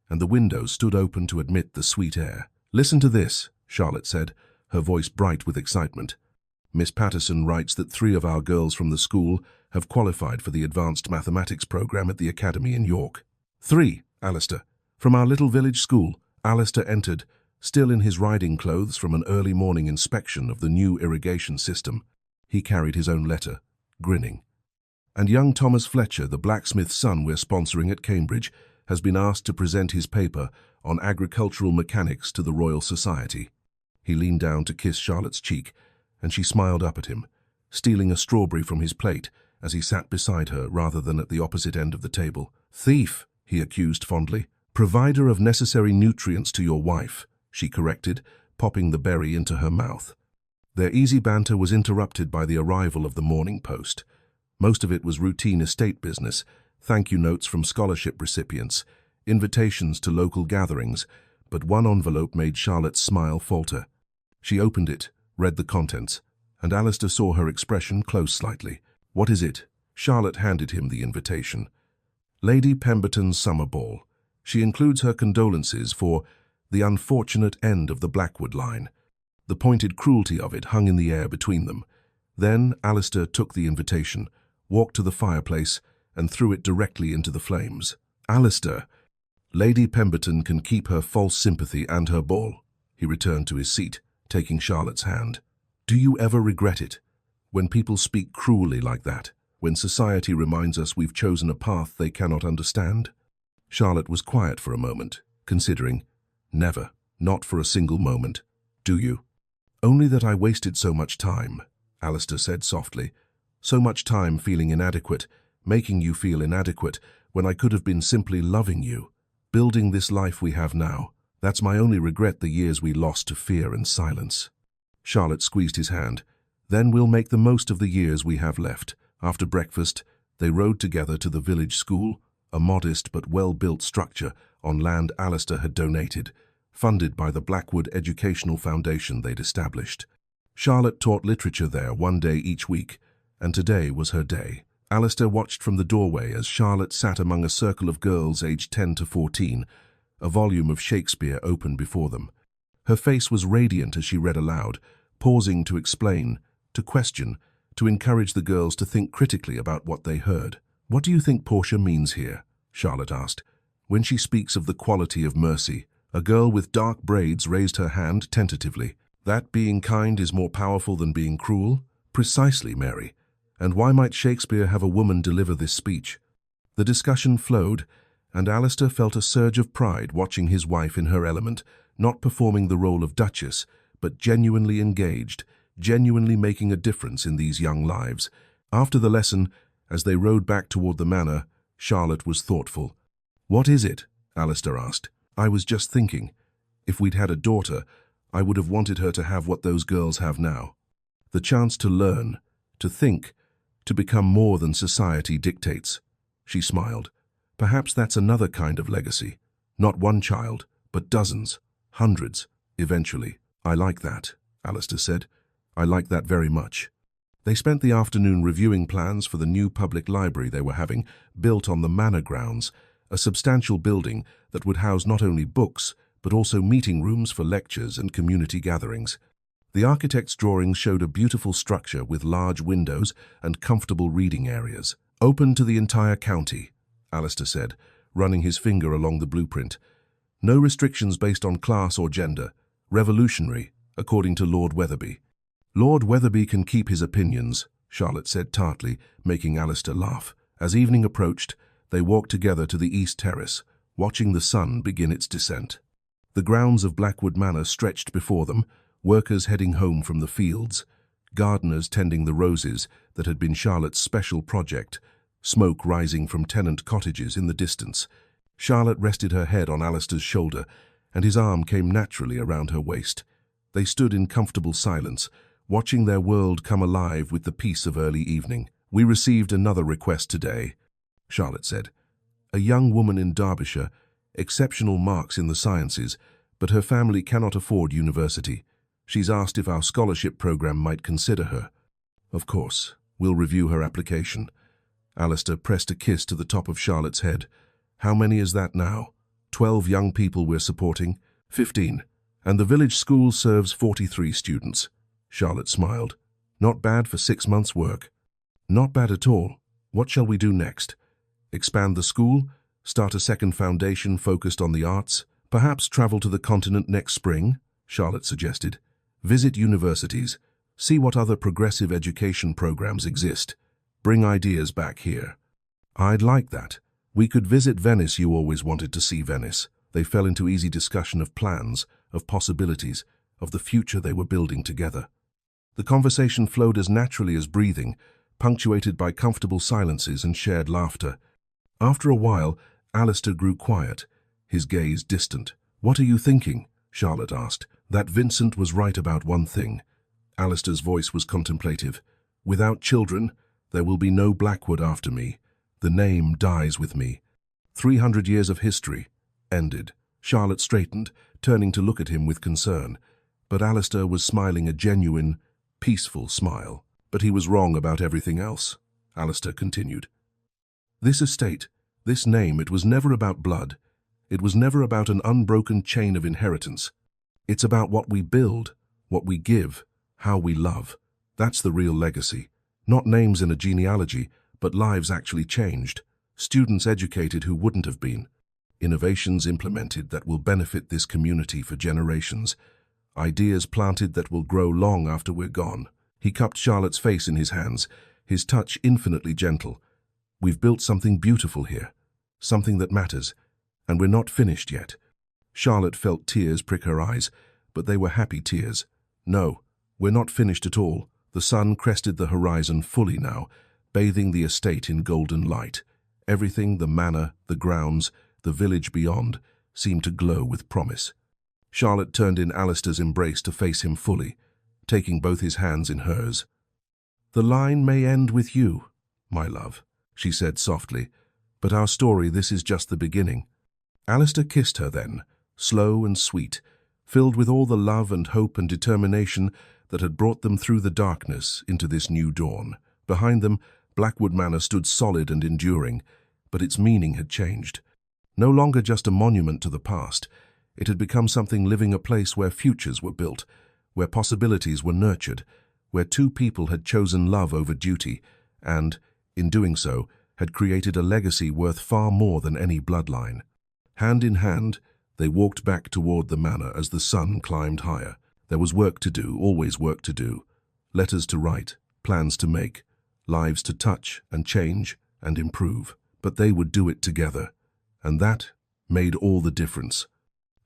and the windows stood open to admit the sweet air. "Listen to this," Charlotte said, her voice bright with excitement. "Miss Patterson writes that 3 of our girls from the school have qualified for the advanced mathematics program at the academy in York." "3, Alistair. From our little village school." Alistair entered, still in his riding clothes from an early morning inspection of the new irrigation system. He carried his own letter, grinning. "And young Thomas Fletcher, the blacksmith's son we're sponsoring at Cambridge, has been asked to present his paper on agricultural mechanics to the Royal Society." He leaned down to kiss Charlotte's cheek, and she smiled up at him, stealing a strawberry from his plate as he sat beside her rather than at the opposite end of the table. "Thief," he accused fondly. "Provider of necessary nutrients to your wife," she corrected, popping the berry into her mouth. Their easy banter was interrupted by the arrival of the morning post. Most of it was routine estate business, thank-you notes from scholarship recipients, invitations to local gatherings, but one envelope made Charlotte's smile falter. She opened it, read the contents, and Alistair saw her expression close slightly. "What is it?" Charlotte handed him the invitation. "Lady Pemberton's summer ball. She includes her condolences for the unfortunate end of the Blackwood line." The pointed cruelty of it hung in the air between them. Then Alistair took the invitation, walked to the fireplace, and threw it directly into the flames. "Alistair, Lady Pemberton can keep her false sympathy and her ball." He returned to his seat, taking Charlotte's hand. "Do you ever regret it? When people speak cruelly like that? When society reminds us we've chosen a path they cannot understand?" Charlotte was quiet for a moment, considering. "Never. Not for a single moment. Do you?" "Only that I wasted so much time," Alistair said softly. "So much time feeling inadequate, making you feel inadequate, when I could have been simply loving you, building this life we have now. That's my only regret, the years we lost to fear and silence." Charlotte squeezed his hand. "Then we'll make the most of the years we have left." After breakfast, they rode together to the village school, a modest but well-built structure on land Alistair had donated, funded by the Blackwood Educational Foundation they'd established. Charlotte taught literature there one day each week, and today was her day. Alistair watched from the doorway as Charlotte sat among a circle of girls aged 10 to 14, a volume of Shakespeare open before them. Her face was radiant as she read aloud, pausing to explain, to question, to encourage the girls to think critically about what they heard. "What do you think Portia means here?" Charlotte asked. "When she speaks of the quality of mercy." A girl with dark braids raised her hand tentatively. "That being kind is more powerful than being cruel?" "Precisely, Mary. And why might Shakespeare have a woman deliver this speech?" The discussion flowed, and Alistair felt a surge of pride watching his wife in her element, not performing the role of Duchess, but genuinely engaged, genuinely making a difference in these young lives. After the lesson, as they rode back toward the manor, Charlotte was thoughtful. "What is it?" Alistair asked. "I was just thinking. If we'd had a daughter, I would have wanted her to have what those girls have now. The chance to learn, to think, to become more than society dictates." She smiled. "Perhaps that's another kind of legacy. Not one child, but dozens, hundreds, eventually." "I like that," Alistair said. "I like that very much." They spent the afternoon reviewing plans for the new public library they were having, built on the manor grounds, a substantial building that would house not only books, but also meeting rooms for lectures and community gatherings. The architect's drawings showed a beautiful structure with large windows and comfortable reading areas, open to the entire county. Alistair said, running his finger along the blueprint. No restrictions based on class or gender. Revolutionary, according to Lord Weatherby. Lord Weatherby can keep his opinions, Charlotte said tartly, making Alistair laugh. As evening approached, they walked together to the east terrace, watching the sun begin its descent. The grounds of Blackwood Manor stretched before them, workers heading home from the fields, gardeners tending the roses that had been Charlotte's special project, smoke rising from tenant cottages in the distance. Charlotte rested her head on Alistair's shoulder, and his arm came naturally around her waist. They stood in comfortable silence, watching their world come alive with the peace of early evening. "We received another request today," Charlotte said. "A young woman in Derbyshire, exceptional marks in the sciences, but her family cannot afford university. She's asked if our scholarship program might consider her." "Of course, we'll review her application." Alistair pressed a kiss to the top of Charlotte's head. "How many is that now? 12 young people we're supporting?" 15. "And the village school serves 43 students." Charlotte smiled. "Not bad for 6 months' work." "Not bad at all. What shall we do next? Expand the school? Start a second foundation focused on the arts? Perhaps travel to the continent next spring?" Charlotte suggested. "Visit universities. See what other progressive education programs exist. Bring ideas back here." "I'd like that. We could visit Venice. You always wanted to see Venice." They fell into easy discussion of plans, of possibilities, of the future they were building together. The conversation flowed as naturally as breathing, punctuated by comfortable silences and shared laughter. After a while, Alistair grew quiet, his gaze distant. "What are you thinking?" Charlotte asked. "That Vincent was right about one thing." Alistair's voice was contemplative. "Without children, there will be no Blackwood after me. The name dies with me. 300 years of history ended." Charlotte straightened, turning to look at him with concern. But Alistair was smiling a genuine, peaceful smile. "But he was wrong about everything else," Alistair continued. "This estate, this name, it was never about blood. It was never about an unbroken chain of inheritance. It's about what we build, what we give, how we love. That's the real legacy. Not names in a genealogy, but lives actually changed. Students educated who wouldn't have been. Innovations implemented that will benefit this community for generations. Ideas planted that will grow long after we're gone." He cupped Charlotte's face in his hands, his touch infinitely gentle. "We've built something beautiful here, something that matters, and we're not finished yet." Charlotte felt tears prick her eyes, but they were happy tears. "No, we're not finished at all." The sun crested the horizon fully now, bathing the estate in golden light. Everything, the manor, the grounds, the village beyond, seemed to glow with promise. Charlotte turned in Alistair's embrace to face him fully, taking both his hands in hers. "The line may end with you, my love," she said softly, "but our story, this is just the beginning." Alistair kissed her then, slow and sweet, filled with all the love and hope and determination that had brought them through the darkness into this new dawn. Behind them, Blackwood Manor stood solid and enduring, but its meaning had changed. No longer just a monument to the past, it had become something living, a place where futures were built, where possibilities were nurtured, where two people had chosen love over duty, and, in doing so, had created a legacy worth far more than any bloodline. Hand in hand, they walked back toward the manor as the sun climbed higher. There was work to do, always work to do. Letters to write, plans to make, lives to touch and change and improve. But they would do it together, and that made all the difference.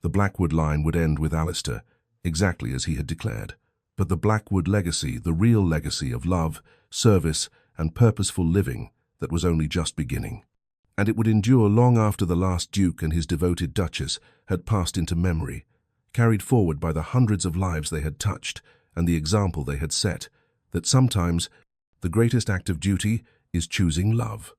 The Blackwood line would end with Alistair, exactly as he had declared. But the Blackwood legacy, the real legacy of love, service, and purposeful living, that was only just beginning. And it would endure long after the last Duke and his devoted Duchess had passed into memory, carried forward by the hundreds of lives they had touched and the example they had set, that sometimes the greatest act of duty is choosing love.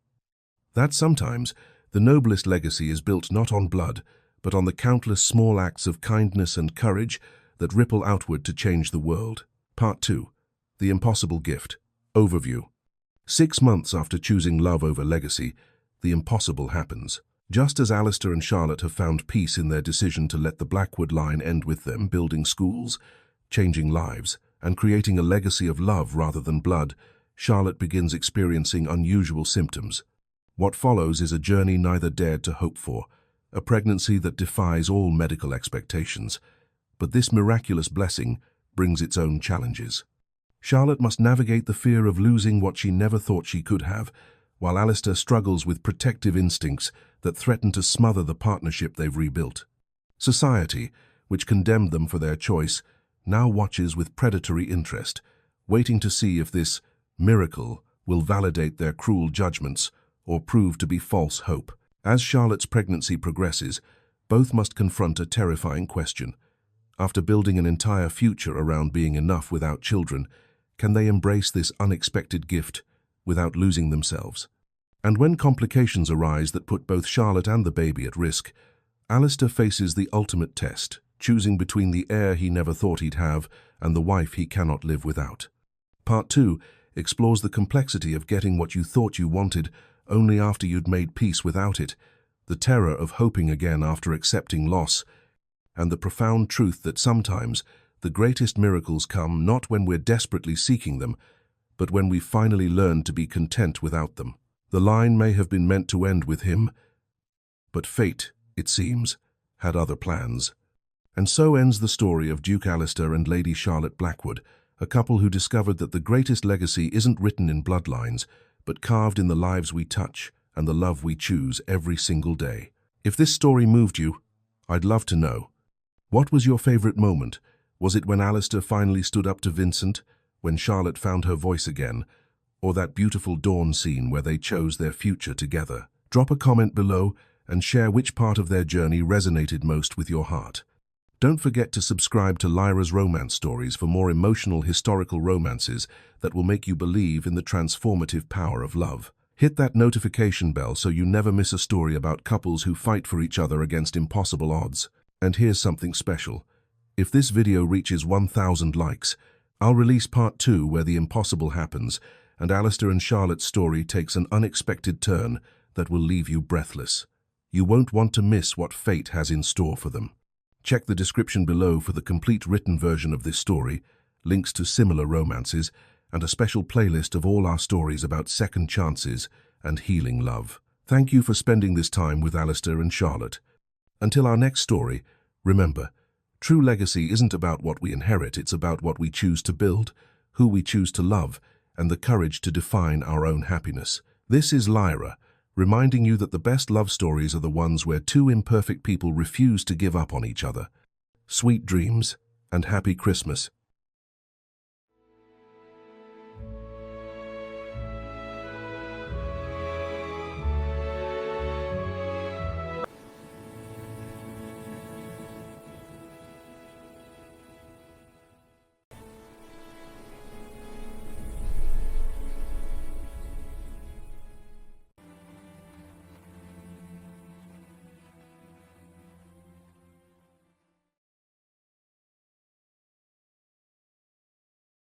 That sometimes the noblest legacy is built not on blood, but on the countless small acts of kindness and courage that ripple outward to change the world. Part 2. The Impossible Gift. Overview. 6 months after choosing love over legacy, the impossible happens. Just as Alistair and Charlotte have found peace in their decision to let the Blackwood line end with them, building schools, changing lives, and creating a legacy of love rather than blood, Charlotte begins experiencing unusual symptoms. What follows is a journey neither dared to hope for, a pregnancy that defies all medical expectations. But this miraculous blessing brings its own challenges. Charlotte must navigate the fear of losing what she never thought she could have, while Alistair struggles with protective instincts that threaten to smother the partnership they've rebuilt. Society, which condemned them for their choice, now watches with predatory interest, waiting to see if this miracle will validate their cruel judgments or prove to be false hope. As Charlotte's pregnancy progresses, both must confront a terrifying question. After building an entire future around being enough without children, can they embrace this unexpected gift without losing themselves? And when complications arise that put both Charlotte and the baby at risk, Alistair faces the ultimate test, choosing between the heir he never thought he'd have and the wife he cannot live without. Part 2 explores the complexity of getting what you thought you wanted only after you'd made peace without it, the terror of hoping again after accepting loss, and the profound truth that sometimes the greatest miracles come not when we're desperately seeking them, but when we finally learn to be content without them. The line may have been meant to end with him, but fate, it seems, had other plans. And so ends the story of Duke Alistair and Lady Charlotte Blackwood, a couple who discovered that the greatest legacy isn't written in bloodlines, but carved in the lives we touch and the love we choose every single day. If this story moved you, I'd love to know. What was your favorite moment? Was it when Alistair finally stood up to Vincent, when Charlotte found her voice again, or that beautiful dawn scene where they chose their future together? Drop a comment below and share which part of their journey resonated most with your heart. Don't forget to subscribe to Lyra's Romance Stories for more emotional historical romances that will make you believe in the transformative power of love. Hit that notification bell so you never miss a story about couples who fight for each other against impossible odds. And here's something special. If this video reaches 1,000 likes, I'll release part 2 where the impossible happens and Alistair and Charlotte's story takes an unexpected turn that will leave you breathless. You won't want to miss what fate has in store for them. Check the description below for the complete written version of this story, links to similar romances, and a special playlist of all our stories about second chances and healing love. Thank you for spending this time with Alistair and Charlotte. Until our next story, remember, true legacy isn't about what we inherit, it's about what we choose to build, who we choose to love, and the courage to define our own happiness. This is Lyra, reminding you that the best love stories are the ones where two imperfect people refuse to give up on each other. Sweet dreams and happy Christmas.